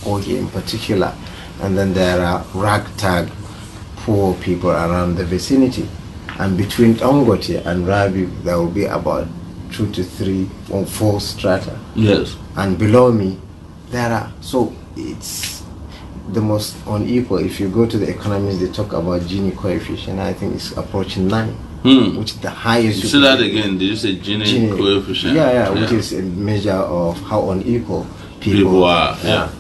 Ogi in particular, and then there are ragtag poor people around the vicinity. And between Dangote and Rabiu, there will be about 2 to 3 or 4 strata. And below me, there are. So it's the most unequal. If you go to the economists, they talk about Gini coefficient. I think it's approaching 9, which is the highest. You say that again. Did you say Gini coefficient? Yeah, which is a measure of how unequal people are. Yeah.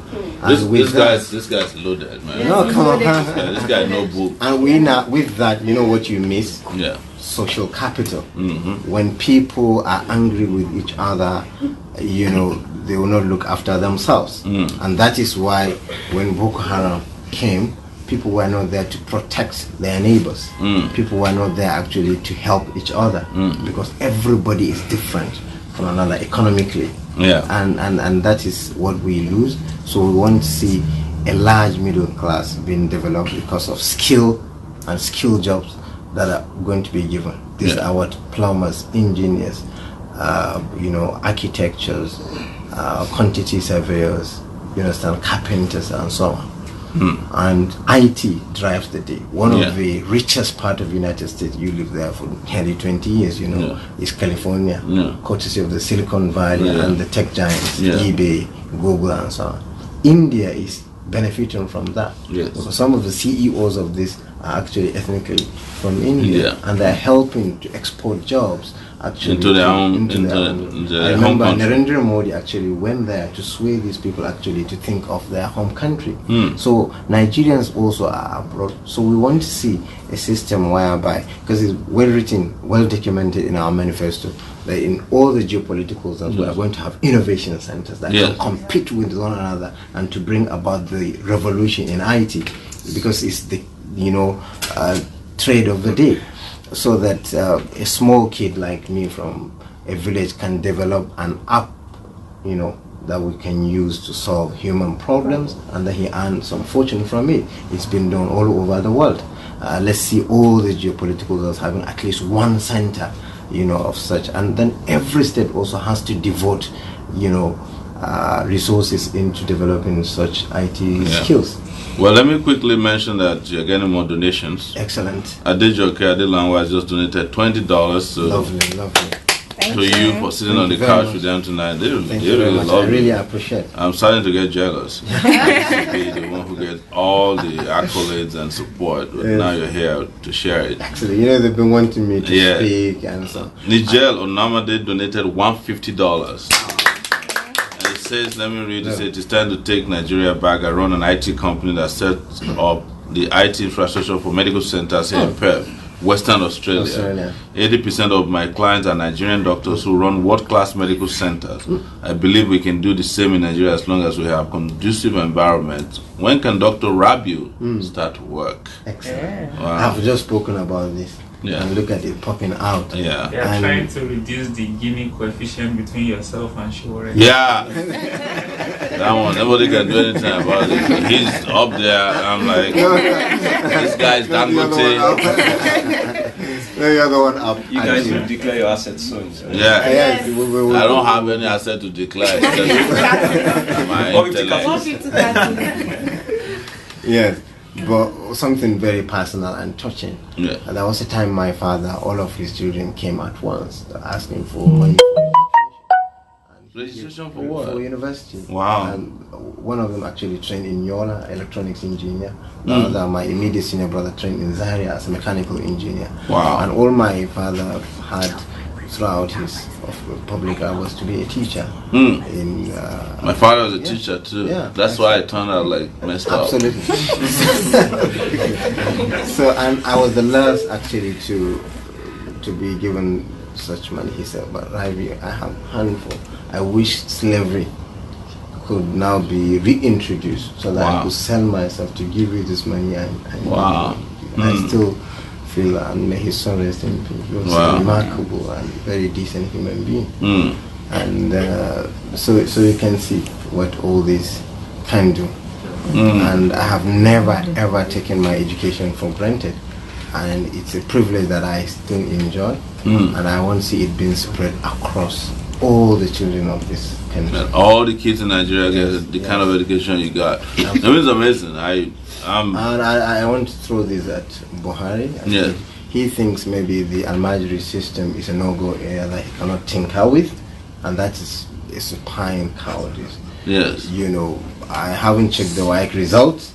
This guy's loaded, man. No, come on. This guy no book. And with that, you know what you miss? Yeah. Social capital. When people are angry with each other, you know, they will not look after themselves. And that is why when Boko Haram came, people were not there to protect their neighbors. People were not there actually to help each other, because everybody is different from another economically. Yeah. And that is what we lose. So we want to see a large middle class being developed because of skill and skill jobs that are going to be given. These are what plumbers, engineers, you know, architectures, quantity surveyors, you understand, carpenters and so on. And IT drives the day. One of the richest part of the United States, you live there for nearly 20 years, you know, is California, courtesy of the Silicon Valley and the tech giants, eBay, Google and so on. India is benefiting from that. Because some of the CEOs of this are actually ethnically from India, and they're helping to export jobs actually into their own. I remember Narendra Modi actually went there to sway these people actually to think of their home country. So Nigerians also are abroad. So we want to see a system whereby, because it's well written, well documented in our manifesto, that in all the geopolitical zones we are going to have innovation centers that can compete with one another and to bring about the revolution in IT, because it's the trade of the day. So that a small kid like me from a village can develop an app, you know, that we can use to solve human problems, and that he earns some fortune from it. It's been done all over the world. Let's see all the geopolitical zones having at least one center, you know, of such, and then every state also has to devote, you know, resources into developing such IT skills. Well, let me quickly mention that you're getting more donations. Excellent. Adejoke Adelanwa has just donated $20 so lovely. To you for sitting on the couch with them tonight. They really love I really appreciate it. I'm starting to get jealous. I used to be the one who gets all the accolades and support, but now you're here to share it. Actually, you know, they've been wanting me to speak and so. Nigel Onamade donated $150. Says, let me read it. It's time to take Nigeria back. I run an IT company that sets up the IT infrastructure for medical centers here in Perth, Western Australia. 80% of my clients are Nigerian doctors who run world-class medical centers. I believe we can do the same in Nigeria as long as we have conducive environment. When can Dr. Rabiu start work? Excellent. Wow. I've just spoken about this. And look at it popping out. They are trying to reduce the Gini coefficient between yourself and Sowore. That one, nobody can do anything about it. He's up there. I'm like, this guy's Dangote. The other one up. You guys will declare your assets soon. So. I don't have any asset to declare. My intellect. Yes. But something very personal and touching. There was a time my father, all of his children came at once asking for money for registration for what? For university. Wow. And one of them actually trained in Yola, electronics engineer. The other, my immediate senior brother, trained in Zaria as a mechanical engineer. Wow. And all my father had throughout his public hours to be a teacher. My father was a teacher too. That's why I turned out like messed up. Absolutely. So, and I was the last actually to be given such money. He said, but Rabiu, I have a handful. I wish slavery could now be reintroduced so that I could sell myself to give you this money. I still feel, and may his son rest in peace. He was a remarkable and very decent human being. And so you can see what all this can do. And I have never ever taken my education for granted, and it's a privilege that I still enjoy. And I want to see it being spread across all the children of this country. And all the kids in Nigeria get the kind of education you got. That means amazing. I want to throw this at Buhari. He thinks maybe the Almajiri system is a no-go area that he cannot tinker with, and that is a supine cowardice. Yes. I haven't checked the WAEC results.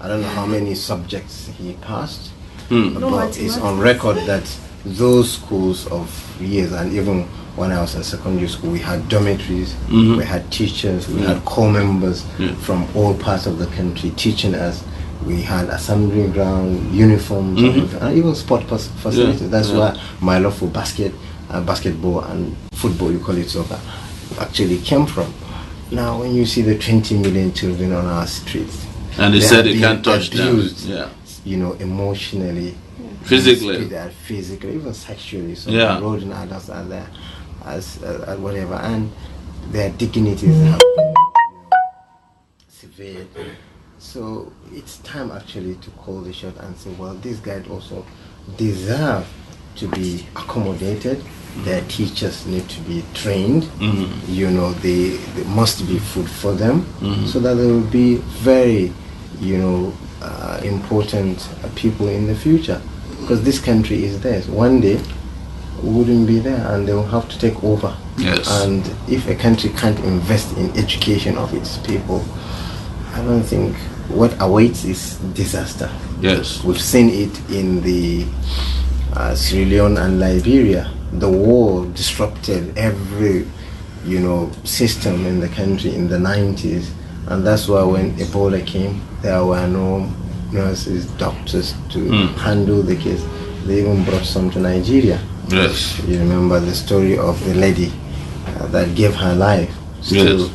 I don't know how many subjects he passed, but it's on record that those schools of years, and even when I was in secondary school, we had dormitories, we had teachers, we had core members from all parts of the country teaching us. We had assembly ground, uniforms, and even sport facilities. That's where my love for basketball and football, you call it soccer, actually came from. Now, when you see the 20 million children on our streets, and they said they can't touch abused, them, emotionally, physically, even sexually. So eroding adults are there as whatever, and their dignities have been severed. So it's time actually to call the shot and say, well, these guys also deserve to be accommodated. Their teachers need to be trained. They must be food for them, so that they will be very, important people in the future. Because this country is theirs. One day, we wouldn't be there, and they will have to take over. Yes. And if a country can't invest in education of its people, I don't think what awaits is disaster. Yes. We've seen it in the Sierra Leone and Liberia. The war disrupted every, system in the country in the 90s, and that's why when Ebola came, there were no nurses, doctors to handle the case. They even brought some to Nigeria. Yes. You remember the story of the lady that gave her life. Still,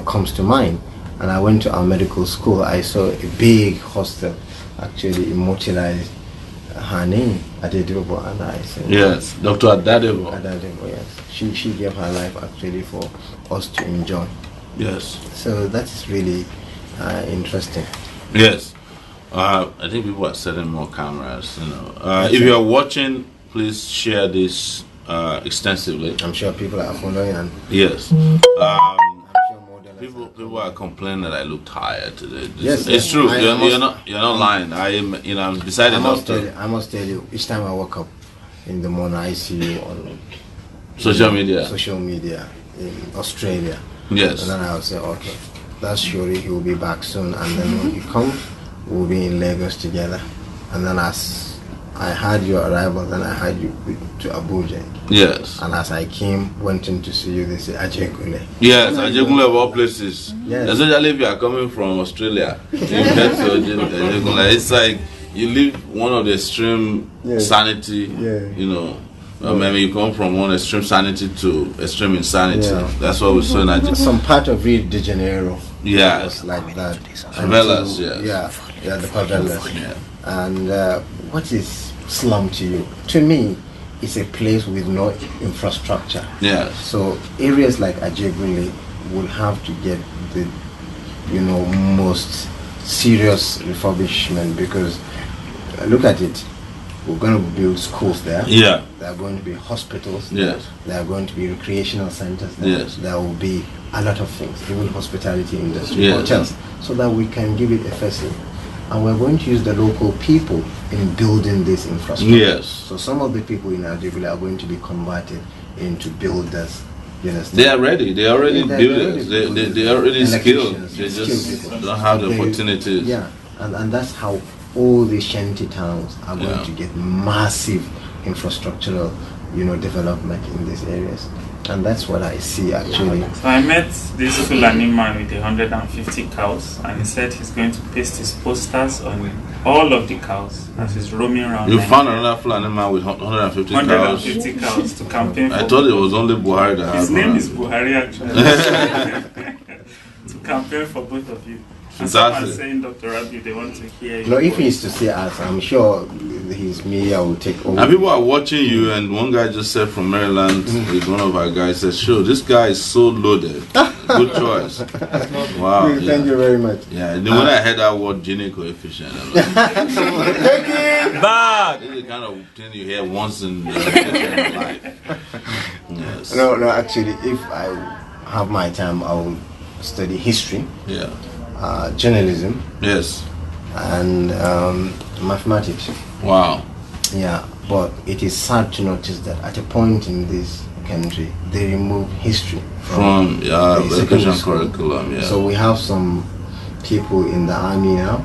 comes to mind. And I went to our medical school. I saw a big hostel actually immortalized her name, Adedebo, and I said, yes, Dr. Adedebo. Adedebo, yes. She gave her life actually for us to enjoy. Yes. So that's really interesting. Yes. I think people are setting more cameras. If you are watching, please share this extensively. I'm sure people are following, and yes. I'm sure more than People are complaining that I look tired today. Yes, it's true. You're not lying. I'm deciding not to. I must tell you, each time I wake up in the morning, I see you on social media in Australia. Yes. And then I'll say, okay, that's surely he will be back soon. And then when he comes, we'll be in Lagos together. And then as I had your arrival, then I had you to Abuja. Yes. And as I went in to see you, they say Ajegule. Yes, Ajegule of all places. Yes. Especially if you are coming from Australia. You get to Ajegule. It's like you live one of the extreme sanity, maybe you come from one extreme sanity to extreme insanity. Yeah. That's what we saw in Ajegule. Some part of Rio de Janeiro was like that. Favelas, Yeah, the favelas. Yeah. And what is slum to you? To me, it's a place with no infrastructure. Yes. So areas like Ajegule will have to get the, most serious refurbishment, because look at it. We're going to build schools there. Yeah. There are going to be hospitals there. Yes. There are going to be recreational centers there. Yes. There will be a lot of things, even hospitality industry, hotels, so that we can give it a facet. And we're going to use the local people in building this infrastructure. Yes. So some of the people in Ajegule are going to be converted into builders. You understand? They are ready. They are already builders. They are already skilled. They just don't have the opportunities. Yeah, and that's how all the shanty towns are going to get massive infrastructural, development in these areas. And that's what I see actually. So I met this Fulani man with 150 cows, and he said he's going to paste his posters on all of the cows as he's roaming around. You found another Fulani man with 150 cows? 150 cows to campaign for. I thought it was only Buhari that his had name one. is Buhari actually. To campaign for both of you. And someone saying, Dr. Rabiu, they want to hear you. No, if he is to see us, I'm sure his media will take over. And people are watching you, and one guy just said from Maryland, is one of our guys, said, sure, this guy is so loaded. Good choice. Wow. Thank you very much. Yeah, and then when I heard that word Gini coefficient, I'm like, Bad! this is the kind of thing you hear once in life. Yes. No, actually, if I have my time, I will study history. Yeah. Journalism. Yes. And mathematics. Wow. Yeah, but it is sad to notice that at a point in this country, they remove history From the education secondary school. curriculum, yeah. So we have some people in the army now,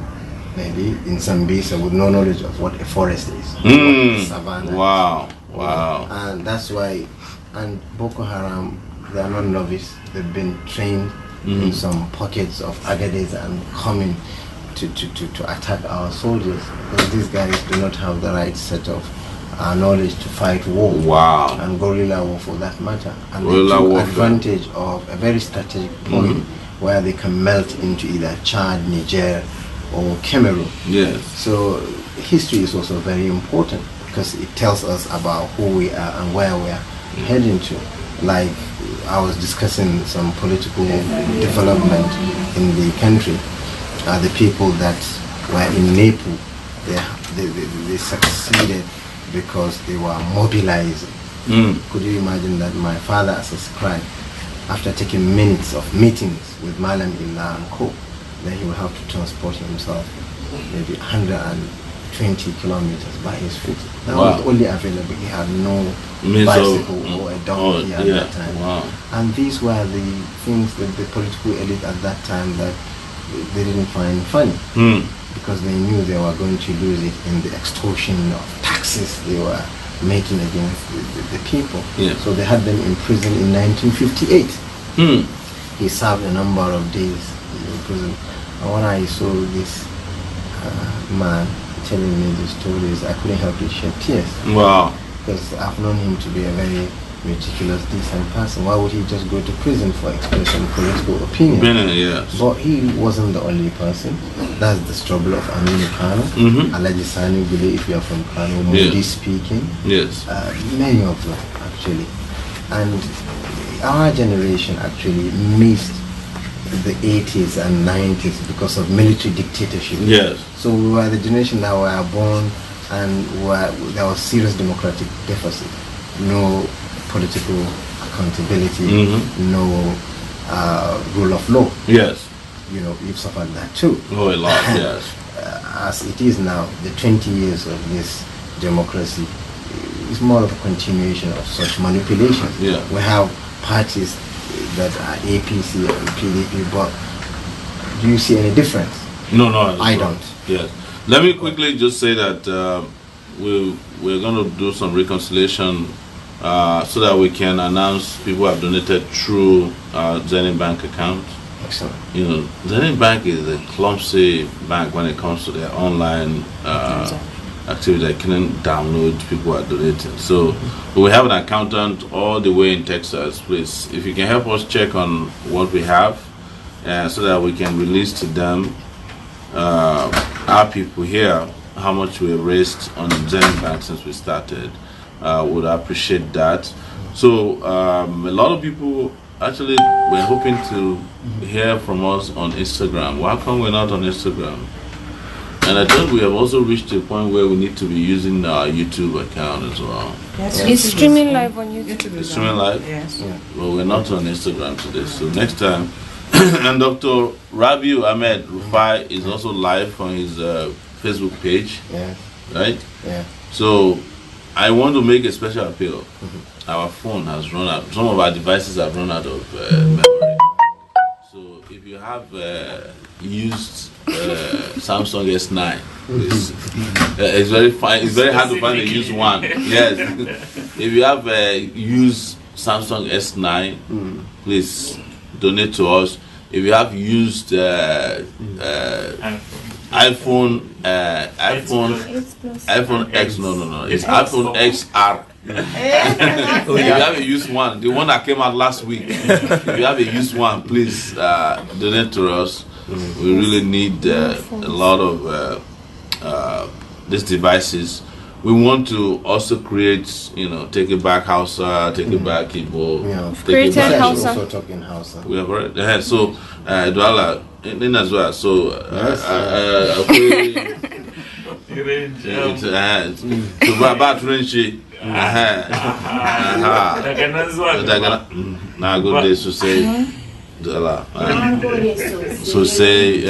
maybe in Sambisa, with no knowledge of what a forest is, what a savannah. Wow, wow. And that's why, and Boko Haram, they are not novice. They've been trained in some pockets of Agadez and coming to attack our soldiers, because these guys do not have the right set of knowledge to fight war. Wow. And guerrilla war for that matter. And Guerrilla they took warfare. advantage of a very strategic point where they can melt into either Chad, Niger, or Cameroon. Yes. So history is also very important because it tells us about who we are and where we are heading to. Like I was discussing some political development in the country. The people that were in Nepal, they succeeded because they were mobilizing. Could you imagine that my father as a scribe, after taking minutes of meetings with Malam Illa and Co, then he would have to transport himself maybe 120 kilometers by his foot. That was only available. He had no bicycle or a donkey at that time. Wow. And these were the things that the political elite at that time that they didn't find funny, because they knew they were going to lose it in the extortion of taxes they were making against the people. Yeah. So they had them in prison in 1958. He served a number of days in prison. And when I saw this man telling me the stories, I couldn't help but shed tears. Wow. Because I've known him to be a very meticulous, decent person. Why would he just go to prison for expressing political opinion? Yes. But he wasn't the only person. That's the struggle of Aminu Kano, Alaji Sani Gule, if you are from Kano, Modi speaking. Yes. Many of them, actually. And our generation actually missed the 80s and 90s because of military dictatorship. Yes. So we were the generation that were born and there was serious democratic deficit. No political accountability, no rule of law. Yes. You know, you've suffered that too. Oh, a lot, yes. As it is now, the 20 years of this democracy is more of a continuation of such manipulation. Yeah. We have parties that are APC and PDP, but do you see any difference? No, I don't. Yes. Let me quickly just say that we're going to do some reconciliation so that we can announce people have donated through Zenith Bank account. Excellent. You know, Zenith Bank is a clumsy bank when it comes to their online activity. I couldn't download, people are donating. So we have an accountant all the way in Texas. Please, if you can help us check on what we have so that we can release to them, our people here, how much we raised on Zenith Bank since we started. Would appreciate that. So a lot of people actually were hoping to hear from us on Instagram. Why come we're not on Instagram? And I think we have also reached a point where we need to be using our YouTube account as well. Yes, it's streaming live on YouTube. It's streaming live? Yes. Yeah. Well, we're not on Instagram today, so next time. And Dr. Rabiu Ahmed Rufai is also live on his Facebook page, Yeah. right? Yeah. So I want to make a special appeal. Our phone has run out. Some of our devices have run out of memory. So if you have used Samsung S9, please, it's very fine. It's very hard to find a used one. Yes. If you have used Samsung S9, please donate to us. If you have used iPhone X, no, it's iPhone XR. If you have a used one, the one that came out last week, if you have a used one, please donate to us. We really need a lot of these devices. We want to also create, take it back Hausa, take it back Igbo, Yeah. take it Created back. Hausa. Also talking Hausa. We have already so Dwala in as well. So to Baba Trenchi. Now good days to say Dwala. So say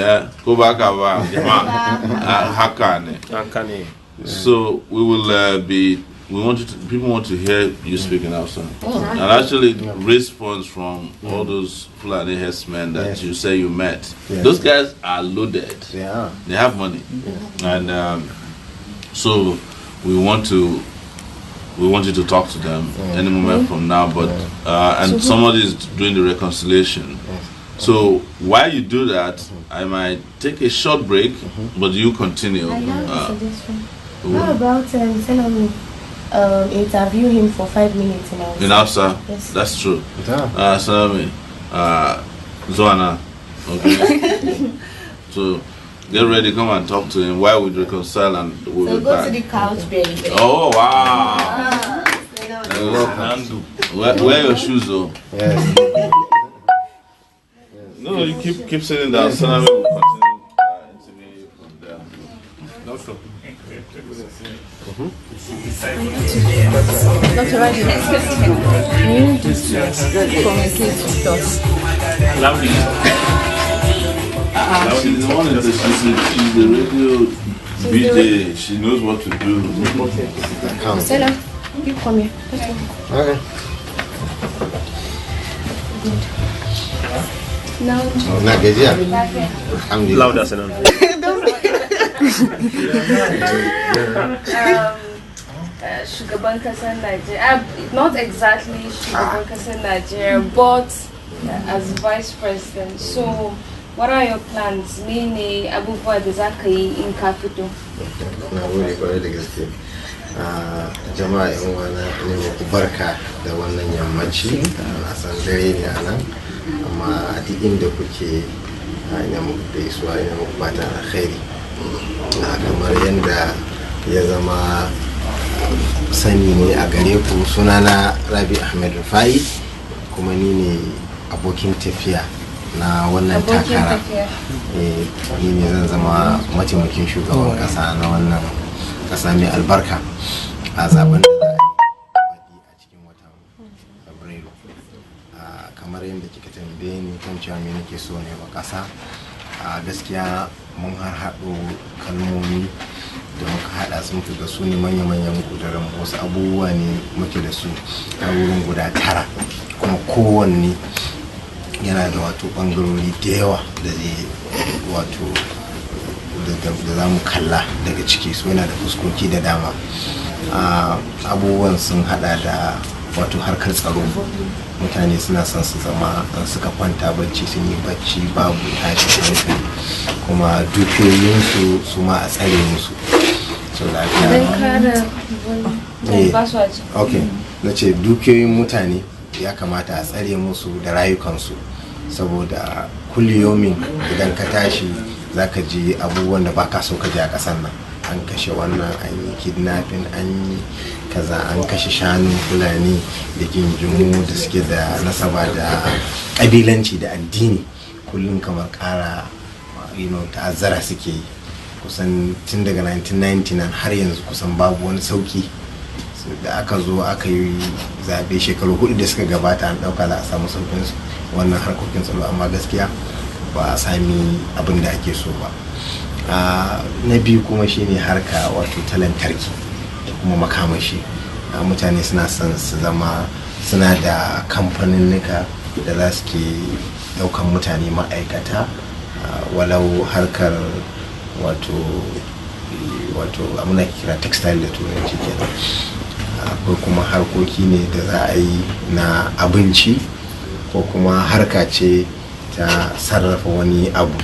go back about Hakane. So we will be people want to hear you speaking Hausa. And actually response from all those Fulani herdsmen that you say you met. Those guys are loaded. They have money. And so we want you to talk to them any moment from now, but and somebody is doing the reconciliation. So while you do that, I might take a short break, but you continue. I have a suggestion. How about interview him for 5 minutes in Hausa? Yes. That's true. Zoana. Okay. So get ready, come and talk to him while we reconcile, and we'll be go back. to the couch, baby. Oh wow! Wear your shoes though. Yes. No, you keep sitting down. So now we'll continue interviewing you from there. Doctor. Dr. Rabiu, you need to communicate with us. Loudly. She's the one that she's the radio DJ. She knows what to do. Stella, you come here. Okay. Now, Na gajiya. Alhamdulillah. Louder, Senan. Shugaban kasar Nigeria, not exactly Shugaban kasar Nigeria, but as vice president. So, what are your plans? Mene abubuwa da za ka yi in ka fito? Na gode kwarai da gaske. Jama'a yan wana ne muku barka da wannan yammaci. Na san dare ne a nan, amma a duk inda kuke ina muku gaisuwa, ina muku fatan alkhairi. Kamar yadda ya zama sani ne a gare ku, sunana Rabiu Ahmed Rufai, kuma ni ne abokin tafiya na wannan takara. Ni ne zan zama mataimakin shugaban kasa na wannan kasa mai albarka a zaben da za a yi a cikin watan Fabrairu. Kamar yadda kika tambaye ni kan cewa me nake so ne wa kasa, gaskiya mun har haɗo kalmomi da muka haɗa su muka ga su ne manya-manyan kudurin wasu abubuwa ne muke da su a wurin guda 9, kuma kowanne yana da wato ɓangarori da yawa da zai wato da za mu kalla daga ciki, su yana da fuskoki da dama. Abubuwan sun hada da wato harkar tsaro. Mutane suna son su zama suka kwanta bacci sun yi bacci babu tashi hankali, kuma dukiyoyinsu su ma a tsare musu. So okay, na ce dukiyoyin mutane ya kamata a tsare musu da rayukansu, saboda kulliyomin idan ka tashi za ka ji abubuwan da ba ka so ka ji a ƙasar nan. An kashe wannan, an yi kidnapping, an yi kaza, an kashe shanun Fulani da gingimu da suke da nasaba da ƙabilanci da addini, kullum kamar ƙara ta'azzara suke yi. Kusan tun daga 1999 har yanzu kusan babu wani sauki. Da aka zo aka yi zaɓe shekaru 4 da suka gabata, an ɗauka za a samu saukin wannan harkokin tsaro, amma gaskiya ba a sami abin da ake so ba. Na biyu kuma shine harka wato ta lantarki da kuma makamashi. Mutane suna son su zama suna da kamfaninnika da za su ke daukan mutane ma'aikata, walau harkar wato amina kira textile da turanci kenan. Akwai kuma harkoki ne da za a yi na abinci, ko kuma harka ce ta sarrafa wani abu.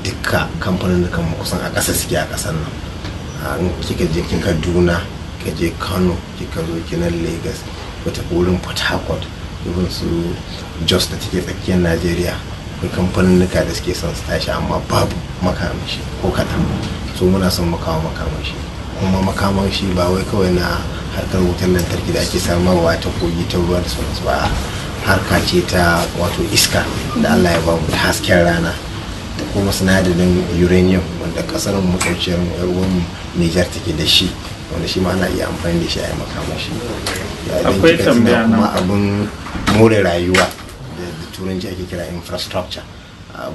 Dukka kamfanin da kusan a ƙasa suke a ƙasar nan. Kika je Kaduna, kika je Kano, kika zo kinan Lagos, wata wurin Port Harcourt, irin su Jos da take tsakiyar Najeriya. Akwai kamfanin da suke son su tashi, amma babu makamashi ko kaɗan. So muna son makawa makamashi, kuma makamashi ba wai kawai na harkar wutar lantarki da ake samarwa ta kogi ta ruwa da sauransu ba, harka ce ta wato iska da Allah ya ba mu, ta hasken rana, da kuma sinadarin uranium wanda kasar mu makwabciyar ruwan Niger take da shi, wanda shi ma ana iya amfani da shi a yi makamashi. Akwai tambaya kuma abin more rayuwa da turanci ake kira infrastructure.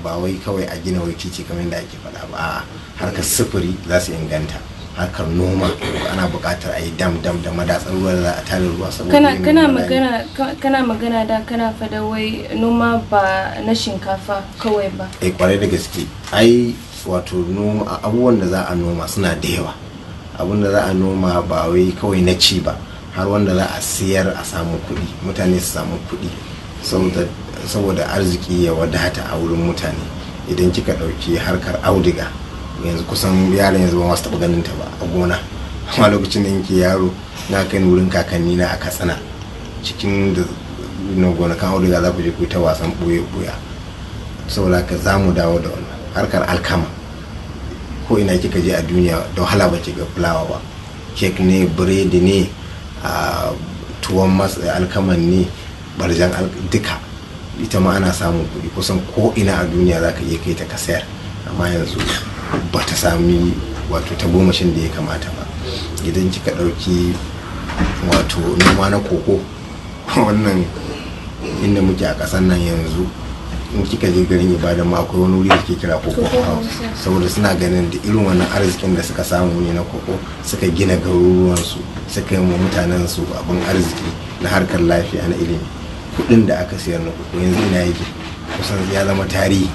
Ba wai kawai a gina wai titi kamar da ake faɗa ba, harkar sufuri za su inganta. harkar noma ana buƙatar a yi dam da madatsar ruwa da za a tare ruwa saboda kana magana da kana fada wai noma ba na shinkafa kawai ba. Kwarai da gaske wato noma abubuwan da za a noma suna da yawa. Abun da za a noma ba wai kawai na ci ba, har wanda za a siyar a samu kuɗi, mutane su samu kuɗi saboda arziki ya wadata a wurin mutane. Idan kika ɗauki harkar auduga yanzu kusan yaran yanzu ba masu taɓa ganin ta ba a gona, amma lokacin da yake yaro na kai wurin kakanni na a Katsina cikin da gonakan auduga za ku je ku ta wasan ɓoye-ɓoya. Saboda haka za mu dawo da wannan harkar alkama. Ko ina kika je a duniya da wahala ba ki ga fulawa ba, kek ne, biredi ne, tuwon alkaman ne, barjan duka ita ma ana samun kuɗi kusan ko ina a duniya za ka iya kai ta ka sayar, amma yanzu ba ta sami wato ta gomashin da ya kamata ba. Idan kika ɗauki wato noma na koko, wannan inda muke a ƙasar nan yanzu in kika je garin Ibadan ma akwai wani wuri da ke kira koko house, saboda suna ganin da irin wannan arzikin da suka samu ne na koko suka gina garuruwansu, suka yi wa mutanen su abin arziki na harkar lafiya na ilimi. Kudin da aka siyar na koko yanzu ina yake kusan ya zama tarihi,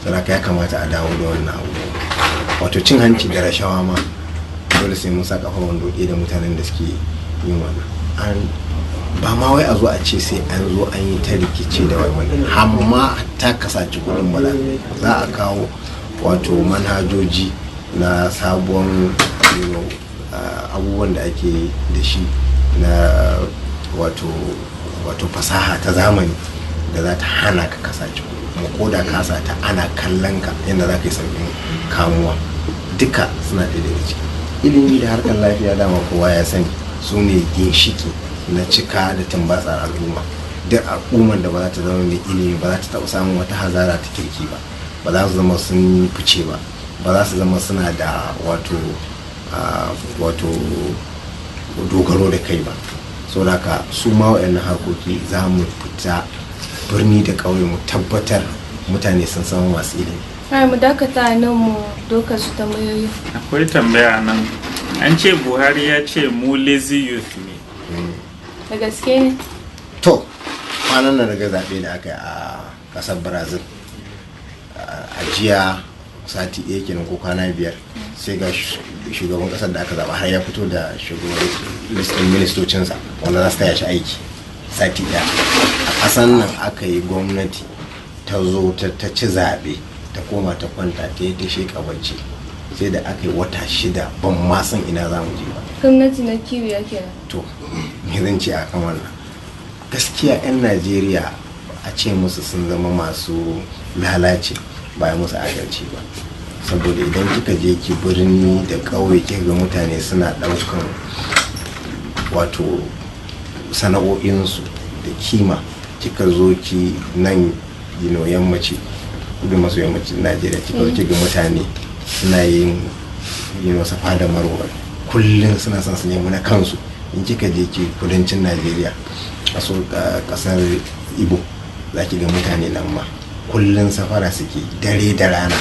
saboda ya kamata a dawo da wannan abu. Wato cin hanci da rashawa ma dole sai mun sa kafa wando da mutanen da suke yin wannan. Ba ma wai a zo a ce sai an zo an yi ta rikici da wani, amma ta kasace kudin bala za a kawo wato manhajoji na sabon abubuwan da ake da shi na wato fasaha ta zamani da za ta hana ka kasace kuma ko da kasa ta ana kallon ka yadda za ka yi sauƙin kamuwa. Duka suna ɗaya daga ciki. Ilimi da harkar lafiya dama kowa ya sani su ne ginshiki na cika da tumbatsar al'umma. Duk al'ummar da ba za ta zama mai ilimi ba za ta taɓa samun wata hazara ta kirki ba, ba za su zama sun fice ba, ba za su zama suna da wato dogaro da kai ba. Saboda haka su ma waɗannan harkoki za mu fita birni da ƙauye mu tabbatar mutane sun samu masu ilimi. Mu dakata nan mu doka su tambayoyi. Akwai tambaya nan, an ce Buhari ya ce mu lazy youth ne. Da gaske ne? To kwanan nan daga zaɓe da aka yi a ƙasar Brazil a jiya sati ɗaya kenan ko kwana 5 sai ga shugaban ƙasar da aka zaɓa har ya fito da shugaban listin ministocinsa wanda za su taya shi aiki sati ɗaya. A ƙasar nan aka yi gwamnati ta zo ta ci zaɓe ta koma ta kwanta ta yi ta sheƙa bacci sai da aka yi wata 6 ban ma san ina za mu je ba. Gwamnati na kiwi yake nan. To me zan ce akan wannan? Gaskiya 'yan Najeriya a ce musu sun zama masu lalace ba musu adalci ba, saboda idan kika je ki birni da ƙauye kika ga mutane suna ɗaukan wato sana'o'insu da kima, kika zo ki nan yammaci kudu maso yammacin Najeriya kika zo ga mutane suna yin safa da marwa kullum suna son su nemi na kansu. In kika je ki kudancin Najeriya a kasar Igbo za ki ga mutane nan ma kullum safara suke dare da rana.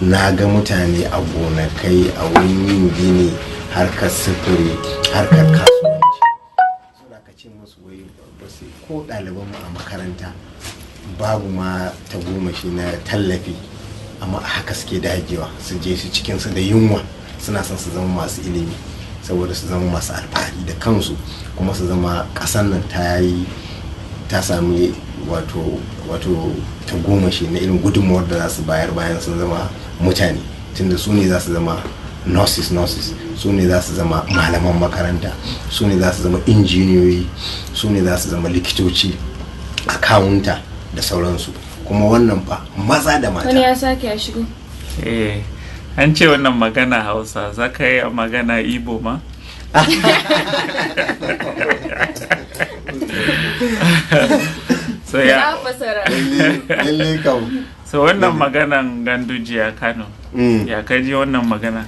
Na ga mutane a gonakai, a wurin yin gini, harkar sufuri, harkar kasuwanci. Suna ka ce musu wai ba sai ko ɗaliban mu a makaranta babu ma ta gomashi na tallafi, amma haka suke dagewa su je su cikinsu da yunwa suna son su zama masu ilimi saboda su zama masu alfahari da kansu kuma su zama ƙasar nan ta sami wato ta gomashi na irin gudunmawar da za su bayar bayan sun zama mutane, tunda su ne za su zama nurses, su ne za su zama malaman makaranta, su ne za su zama injiniyoyi, su ne za su zama likitoci, akawunta da sauransu. Kuma wannan fa maza da mata. Wani ya sake ya shigo. An ce wannan magana Hausa, za ka yi magana Igbo ma? So wannan maganan Ganduje a Kano, ya kaji wannan magana?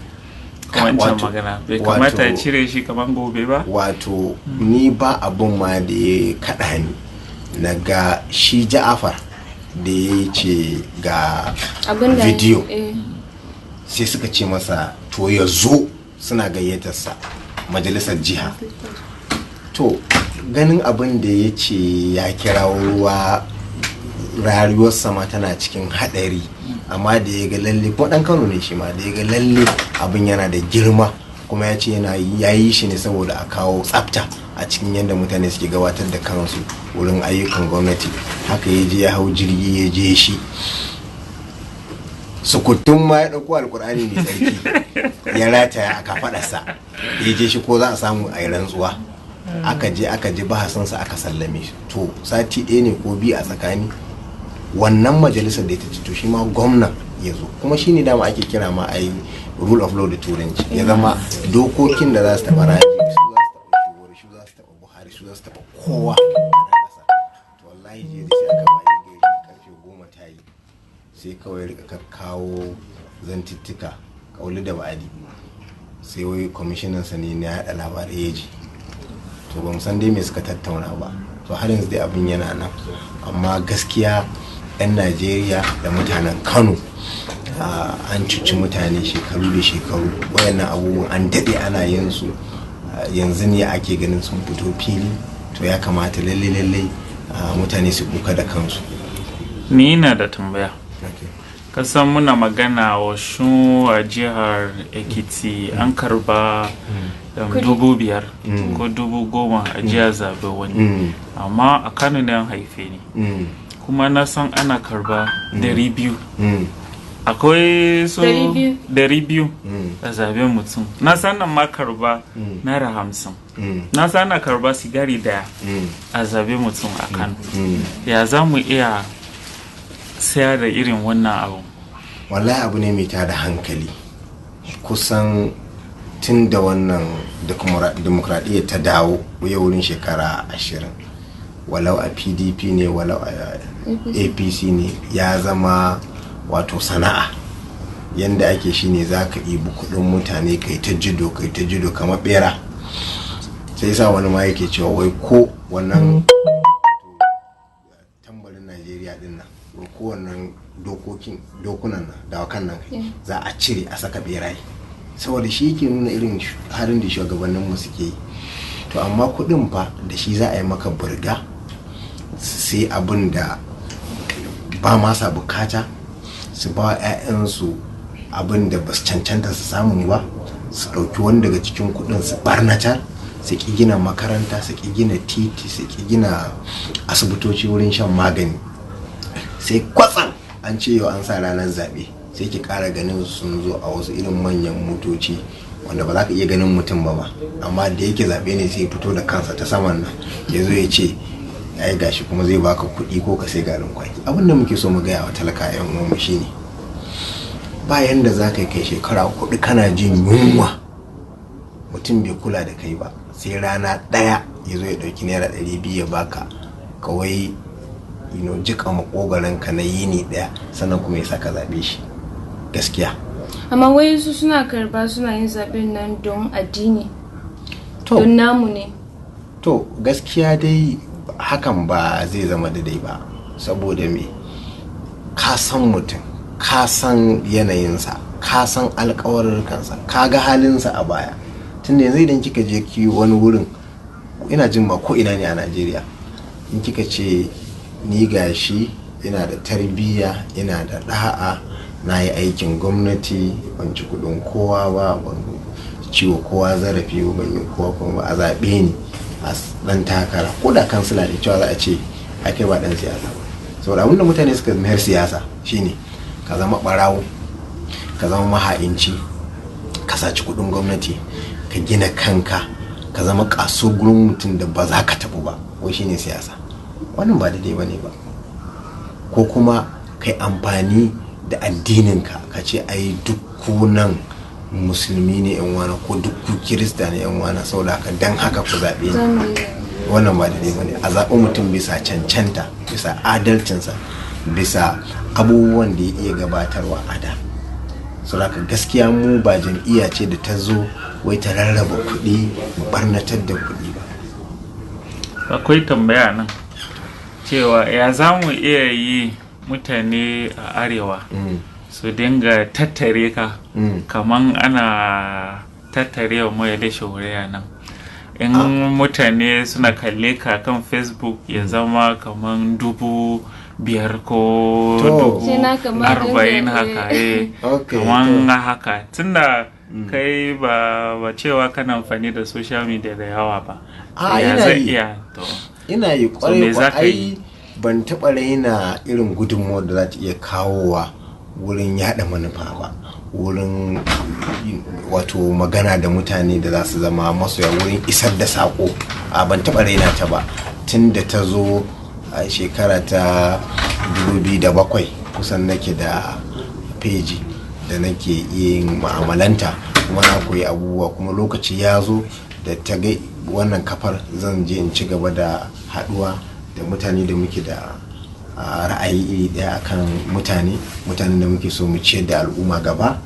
Wancan magana bai kamata ya cire shi kamar gobe ba? Wato ni ba abun ma da ya kaɗa ni na ga shi Ja'afar da ya ce ga bidiyo sai suka ce masa to ya zo suna gayyatarsa majalisar jiha. To ganin abin da ya ce ya kirawo ruwa, rayuwar sama tana cikin hadari, amma da ya ga lalle ko dan Kano ne shi ma, da ya ga lalle abin yana da girma, kuma ya ce ya yi shi ne saboda a kawo tsafta a cikin yadda mutane suke gabatar da kansu wurin ayyukan gwamnati. Haka ya je ya hau jirgi ya je shi sukutun ma ya ɗauko alkur'ani mai tsarki ya rataya a kafaɗarsa ya je shi ko za a samu a yi rantsuwa. Aka je bahasinsa aka sallame shi. To sati ɗaya ne ko biyu a tsakani wannan majalisar da ta ci, to shi ma gwamnan ya zo, kuma shi ne dama ake kira ma a yi rule of law da turanci, ya zama dokokin da za su taɓa Rabi, su za su taɓa Buhari, su za su taɓa kowa a ƙasa. To wallahi je da sai aka bayi gari karfe 10 ta yi, sai kawai rika kawo zantuttuka kauli da ba'adi, sai wai kwamishinansa ne na yaɗa labarai ya ji. To ba san dai me suka tattauna ba, to har yanzu dai abin yana nan. Amma gaskiya 'yan Najeriya da mutanen Kano an cuci mutane shekaru da shekaru. Wayannan abubuwan an daɗe ana yin su, yanzu ne ake ganin sun fito fili. To ya kamata lalle mutane su kuka da kansu. Ni ina da tambaya. Kasan muna magana wa shun a jihar Ekiti an karba 5,000 ko 10,000 a jihar zabe wani, amma a Kano ne an haife ni, kuma na san ana karba 200. Akwai so 200 a zaben mutum. Na san nan ma karba naira 50. Na san ana karba sigari daya a zaben mutum a Kano. Ya za mu iya sayar da irin wannan abu? Wallahi abu ne mai tada hankali. Kusan tun da wannan demokradiyya ta dawo ya wurin shekara 20, walau a PDP ne walau a APC ne, ya zama wato sana'a. Yanda ake shi ne za ka ibi kudin mutane kai ta jido kamar bera. Sai sa wani ma yake cewa wai ko wannan tambarin Najeriya din nan, ko wannan dokunan nan dawakan nan za a cire a saka beraye, saboda shi yake nuna irin harin da shugabannin mu suke yi. To amma kudin fa da shi za a yi maka burga, sai abin da ba ma sa bukata, su ba 'ya'yansu abin da ba su cancanta su samu ba, su ɗauki wani daga cikin kudin su barnatar, su ki gina makaranta, su ki gina titi, su ki gina asibitoci wurin shan magani. Sai kwatsam an ce yau an sa ranar zaɓe, sai ki ƙara ganin sun zo a wasu irin manyan motoci wanda ba za ka iya ganin mutum ba, amma da yake zaɓe ne sai fito da kansa ta saman nan ya zo ya ce ya yi gashi kuma zai baka kuɗi ko ka sai garin kwaki. Abin da muke so mu gaya wa talaka 'yan uwanmu shine, bayan da za ka yi kai shekara 4 kana jin yunwa, mutum bai kula da kai ba, sai rana ɗaya ya zo ya ɗauki naira 200 ya baka kawai jika makogaran ka na yini ɗaya, sannan kuma ya saka zaɓe shi. Gaskiya amma wai su suna karba suna yin zaɓen nan don addini, don namu ne. To gaskiya dai hakan ba zai zama daidai ba, saboda me, ka san mutum, ka san yanayinsa, ka san alƙawarurkansa, ka ga halinsa a baya. Tunda yanzu idan kika je ki wani wurin, ina jin ba ko ina ne a Najeriya, in kika ce ni gashi ina da tarbiyya, ina da da'a, na yi aikin gwamnati, ban ci kudin kowa ba, ban ciwo kowa zarafi, ban yi kowa kuma a zaɓe ni a ɗan takara, ko da kansila da cewa za a ce ake ba ɗan siyasa ba. Saboda abinda mutane suka mayar siyasa shine ka zama ɓarawo, ka zama maha'inci, ka saci kudin gwamnati, ka gina kanka, ka zama kaso gurin mutum da ba za ka taɓu ba, wai shine siyasa. Wannan ba daidai bane ba. Ko kuma kai amfani da addininka ka ce ai duk kunan musulmi ne yan wana, ko duk ku kirista ne yan wana, saboda haka dan haka ku zaɓe ni. Wannan ba daidai bane. A zaɓi mutum bisa cancanta, bisa adalcinsa, bisa abubuwan da ya iya gabatarwa a da. Saboda haka gaskiya mu ba jam'iyya ce da ta zo wai ta rarraba kuɗi, barnatar da kuɗi ba. Akwai tambaya nan cewa ya za mu iya yi mutane a arewa su dinga tattare ka kaman ana tattare Omoyele Sowore a nan. In mutane suna kalle ka kan Facebook ya zama kaman 5,000 ko 40,000 haka kaman haka tunda kai ba cewa kana amfani da social media da yawa ba. Ina yi kwarai ban taɓa raina irin gudunmuwar da za ta iya kawowa wurin yada manufa ba, wurin wato magana da mutane da za su zama masoya, wurin isar da sako. Ban taɓa raina ta ba tun da ta zo a shekara ta 2007 kusan nake da peji da nake yin ma'amalanta, kuma na koyi abubuwa, kuma lokaci ya zo da ta ga wannan kafar zan je in ci gaba da haduwa da mutane da muke da ra'ayi iri daya akan mutanen da muke so mu ciyar da al'umma gaba,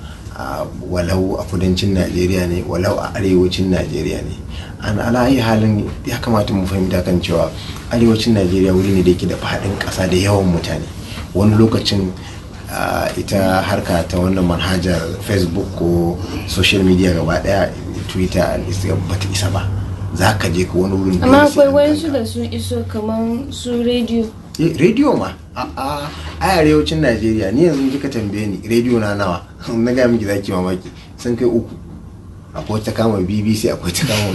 walau a kudancin Najeriya ne walau a arewacin Najeriya ne. An alayi halin ya kamata mu fahimta kan cewa arewacin Najeriya wuri ne da yake da faɗin ƙasa da yawan mutane. Wani lokacin ita harka ta wannan manhajar Facebook ko social media gaba daya, Twitter and Instagram bata isa ba. Za ka je ka wani wurin, amma akwai wayansu da sun iso kaman su rediyo. Rediyo ma a arewacin Najeriya ni yanzu kika tambaye ni rediyo na nawa na ga miki zaki mamaki, sun kai 3. Akwai ta kama BBC, akwai ta kama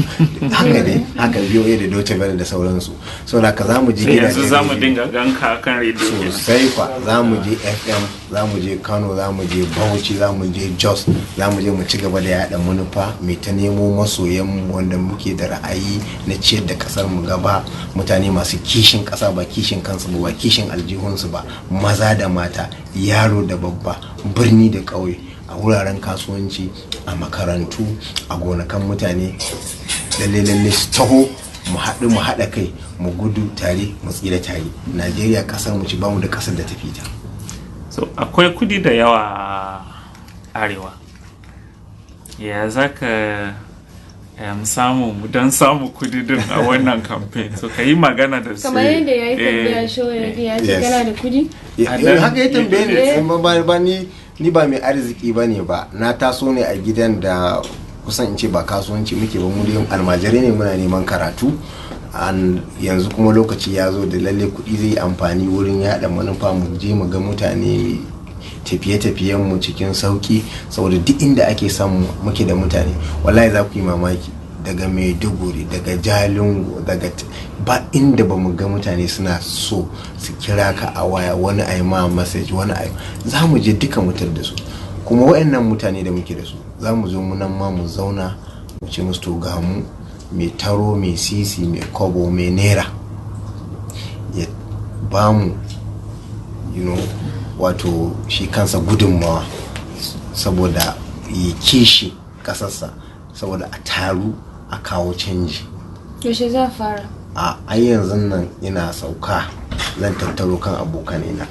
haka ne, haka VOA da Deutsche Welle da sauransu. Saboda ka zamu je gidaje, yanzu zamu dinga ganka kan rediyo sosai fa. Zamu je FM, zamu je Kano, zamu je Bauchi, zamu je Jos, zamu je mu ci gaba da yada manufa, mai ta nemo masoyan mu wanda muke da ra'ayi na ciyar da kasar mu gaba, mutane masu kishin kasa, ba kishin kansu ba kishin aljihunsu ba, maza da mata, yaro da babba, birni da ƙauye, a wuraren kasuwanci, a makarantu, a gonakan mutane. Lalle su taho mu haɗa kai, mu gudu tare, mu tsira tare. Najeriya kasar mu ci, bamu da kasar da tafi ta. So akwai kudi da yawa arewa, ya zaka samu don samu kudi din a wannan campaign? So ka yi magana da su kamar yadda ya yi tambaya Sowore ya ce kana da kudi. Haka ya tambaye ni, ni ba mai arziki bane ba, na taso ne a gidan da kusan in ce ba kasuwanci muke ba, mu dai almajirai ne, muna neman karatu. Yanzu kuma lokaci ya zo da lalle kuɗi zai amfani wurin yaɗa manufa, mu je mu ga mutane, tafiye-tafiyen mu cikin sauki, saboda duk inda ake samu muke da mutane. Wallahi za ku yi mamaki, daga Maiduguri, daga Jalingo, daga ba inda ba mu ga mutane suna so su kira ka a waya, wani ai ma message, wani ai za mu je duka mutar da su. Kuma wayannan mutane da muke da su za mu zo mu nan ma mu zauna mu ce musu to ga mu, mai taro, mai sisi, mai kobo, mai naira, ya ba mu wato shi kansa gudunmawa, saboda yi kishi kasarsa, saboda a taru a kawo canji. Yaushe za fara? A yanzu nan ina sauka zan tattaro kan abokanai na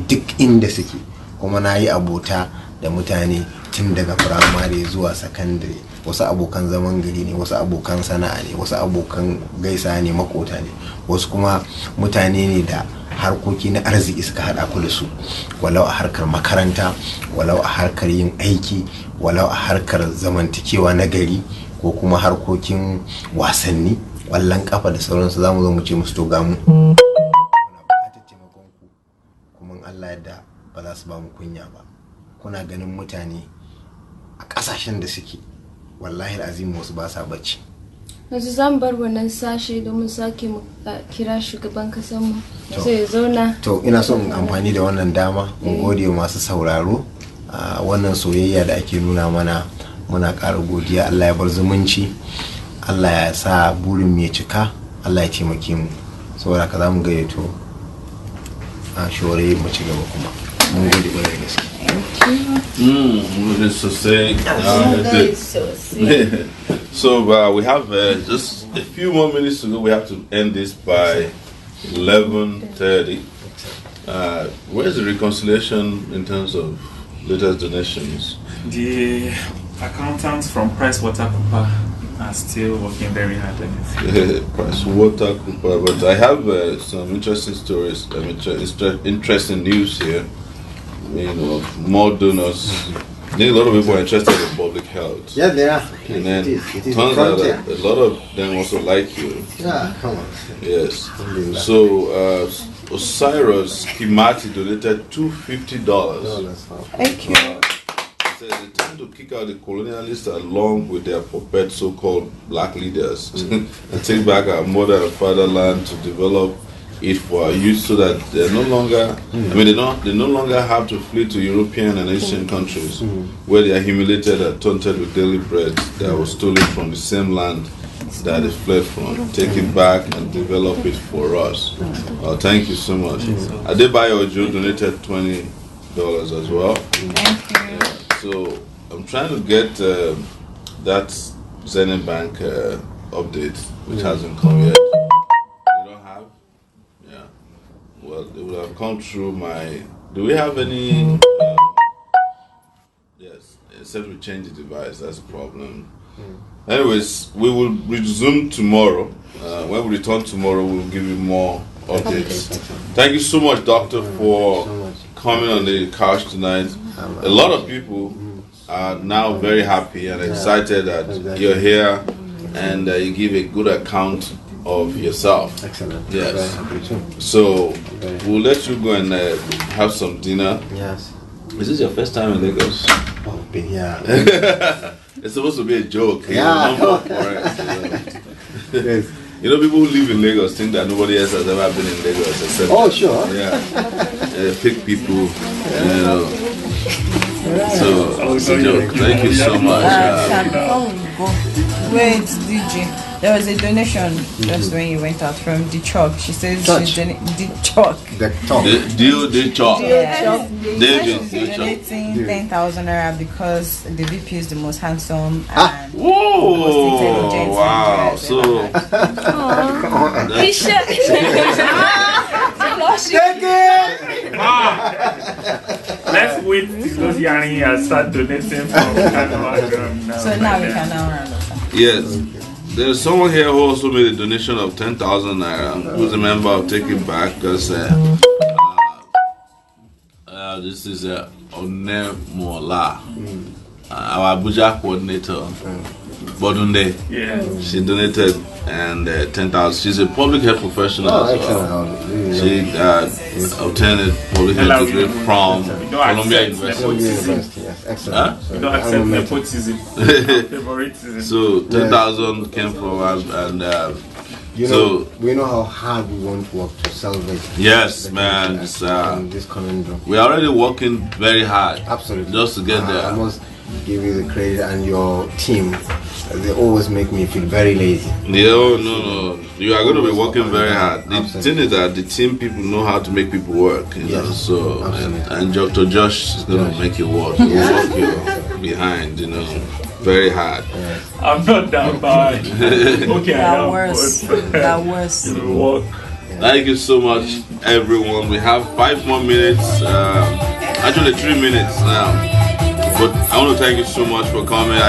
duk inda suke, kuma na yi abota da mutane tun daga firamare zuwa sakandare. Wasu abokan zaman gari ne, wasu abokan sana'a ne, wasu abokan gaisa ne, makota ne, wasu kuma mutane ne da harkoki na arziki suka hada ku da su, walau a harkar makaranta, walau a harkar yin aiki, walau a harkar zamantakewa na gari, ko kuma harkokin wasanni, wallan kafa da sauransu. Zamu zo mu ce musu to ga mu, muna bukatar taimakon ku, kuma Allah yadda ba za su ba mu kunya ba. Kuna ganin mutane a kasashen da suke, wallahi azim wasu ba sa bacci. Yanzu zan bar wannan sashe domin sake mu kira shugaban kasar mu sai ya zauna. To ina son in amfani da wannan dama mu gode wa masu sauraro, wannan soyayya da ake nuna mana, muna ƙara godiya. Allah ya bar zumunci, Allah ya sa burin mu ya cika, Allah ya taimake mu. Saboda ka zamu gayyato a Sowore mu ci gaba kuma. Mun gode ƙwarai da gaske. So we have just a few more minutes to go. We have to end this by 11:30. Where's the reconciliation in terms of latest donations? The accountants from PricewaterhouseCoopers are still working very hard on it. PricewaterhouseCoopers, but I have some interesting stories, interesting news here. More donors. I think a lot of people are interested in public health. out. Yeah, they are. And then It is turns out frontier. that a lot of them also like you. Yeah, come on. Yes. Alhamdulillah. So Osiris Kimati donated $250. Thank you. Says it's time to kick out the colonialists along with their puppet so-called black leaders and take back our mother and fatherland to develop it for our youth so that they're no longer they no longer have to flee to European and Asian countries where they are humiliated and taunted with daily bread that was stolen from the same land that they fled from. Take it back and develop it for us. Thank you so much. Adebayo Ojo donated $20 as well. Thank you. So I'm trying to get that Zenith Bank update, which hasn't come yet. You don't have? Yeah. Well, it would have come through my. Do we have any? Yes. Except we change the device. That's the problem. Anyways, we will resume tomorrow. When we return tomorrow, we'll give you more updates. Thank you so much, Doctor, for coming on the couch tonight. A lot of people are now very happy and excited that you're here and you give a good account of yourself. Excellent. Yes. Very happy too. So we'll let you go and have some dinner. Yes. Is this your first time in Lagos? Oh, been here. It's supposed to be a joke. Yeah. Yes. You know, people who live in Lagos think that nobody else has ever been in Lagos except. Oh, sure. Yeah. Pick people, you know. So, it's a joke. Thank you so much. Sam, before we go, wait, DJ. There was a donation just when you went out from the chalk. She says she's the chalk. The top. The chalk. David, she's donating 10,000 naira because the VP is the most handsome and most intelligent. Wow. So, Let's wait till those Yanni and start donating from Canada. So now we can now round up. yes. There's someone here who also made a donation of 10,000 naira, who's a member of Take It Back, because this is Onemola, our Abuja coordinator, Bodunde. Yeah. She donated and 10,000. She's a public health professional as well. She obtained a public health degree from Columbia University. Yes, excellent. Huh? You don't accept nepotism. Favoritism. So 10,000 came from us, and you know, we know how hard we want to work to salvage. yes, man. This conundrum. We are already working very hard. Absolutely. Just to get there. I must give you the credit and your team. They always make me feel very lazy. No. You are going to be working very hard. The thing is that the team people know how to make people work. You know? So and Dr. Josh is going to make you work. He will work you behind. You know, very hard. I'm not that bad. Okay, I am. That worse. Work. Thank you so much, everyone. We have 5 more minutes. Actually, 3 minutes now. But I want to thank you so much for coming.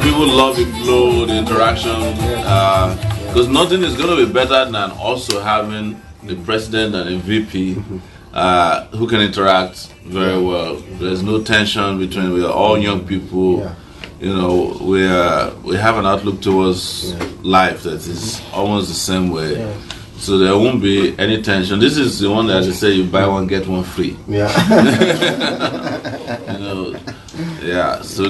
People love the flow, the interaction, because nothing is going to be better than also having the president and a VP who can interact very well. There's no tension between. We are all young people. You know, we have an outlook towards life that is almost the same way. So there won't be any tension. This is the one that they say you buy one get one free. So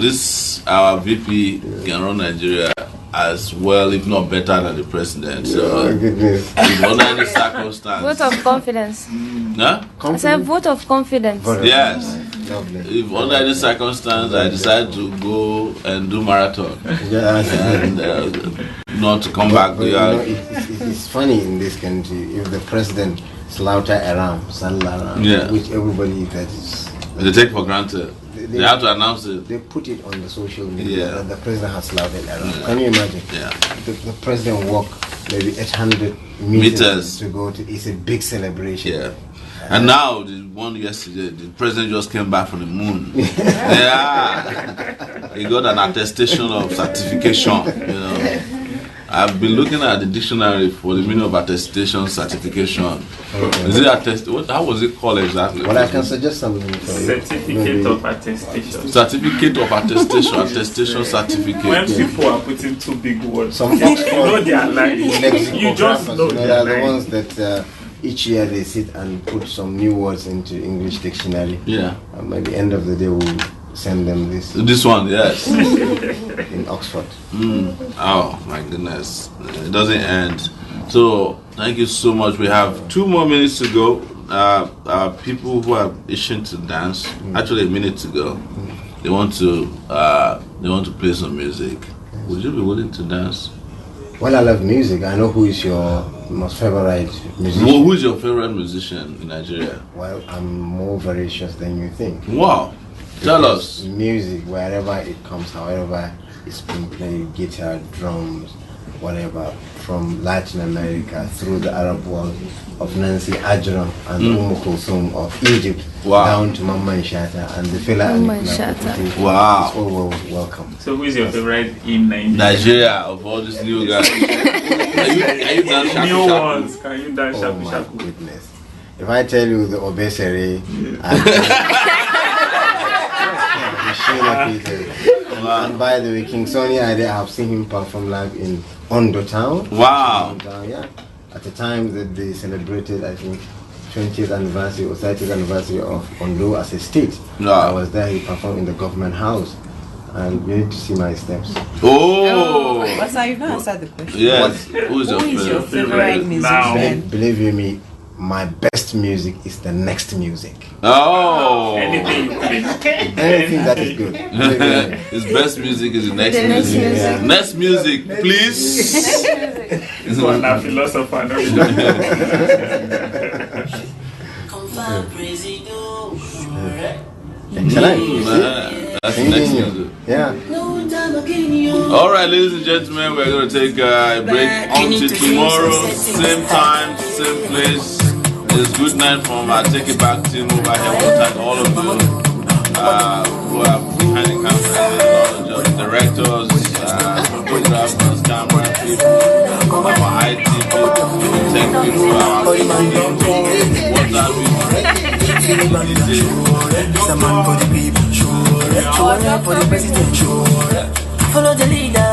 our VP can run Nigeria as well, if not better than the president. So if under any circumstance. Vote of confidence. Huh? I said vote of confidence. Yes. If under any circumstance I decide to go and do marathon and not to come back, it's funny in this country if the president slaughter around, which everybody that is they take for granted. They have to announce it. They put it on the social media that the president has slaughtered around. Can you imagine? The president walked maybe 800 meters to go to. It's a big celebration. And now the one yesterday, the president just came back from the moon. He got an attestation of certification. I've been looking at the dictionary for the meaning of attestation, certification. Is it attest? How was it called exactly? Well, I can suggest something for you. Certificate of attestation. Certificate of attestation, attestation certificate. When people are putting two big words, Some you know they are lying. You just know they are the ones that each year they sit and put some new words into English dictionary. Yeah. And by the end of the day, we'll send them this. This one, yes. In Oxford. Oh my goodness, it doesn't end. So thank you so much. We have 2 more minutes to go. People who are itching to dance, actually a minute to go. They want to play some music. Would you be willing to dance? Well, I love music. I know who is your most favorite musician. Well, who is your favorite musician in Nigeria? Well, I'm more voracious than you think. Wow. Tell us. Music, wherever it comes, however it's been played, guitar, drums, whatever, from Latin America through the Arab world, of Nancy Ajram and Kulthum of Egypt, down to Mamman Shatta and the fella and Shatta. Wow. Oh, welcome. So who is your favorite in Nigeria? Nigeria, of all these new guys. Are you dance shaku New shaku? ones. Can you dance Oh shaku my shaku? goodness. If I tell you the Obesere, and by the way, King Sonny, I have seen him perform live in Ondo Town. Wow. Yeah. At the time that they celebrated, I think, 20th anniversary or 30th anniversary of Ondo as a state. Yeah. I was there, he performed in the government house. And you need to see my steps. Oh! But sir, you've not answered the question. Yes. Who is your your favorite musician? Believe you me, my best music is the next music. Oh! Anything you play. Anything that is good. His best music is the next next music. music. Next music, please. This one a philosopher. Excellent. That's the next music. Yeah. All right, ladies and gentlemen, we're going to take a break until tomorrow, same time, same place. It's good night from our Take It Back team over here. We'll thank all of you who are behind the camera, the directors, photographers, camera people, our IT people, tech people, our Follow the leader.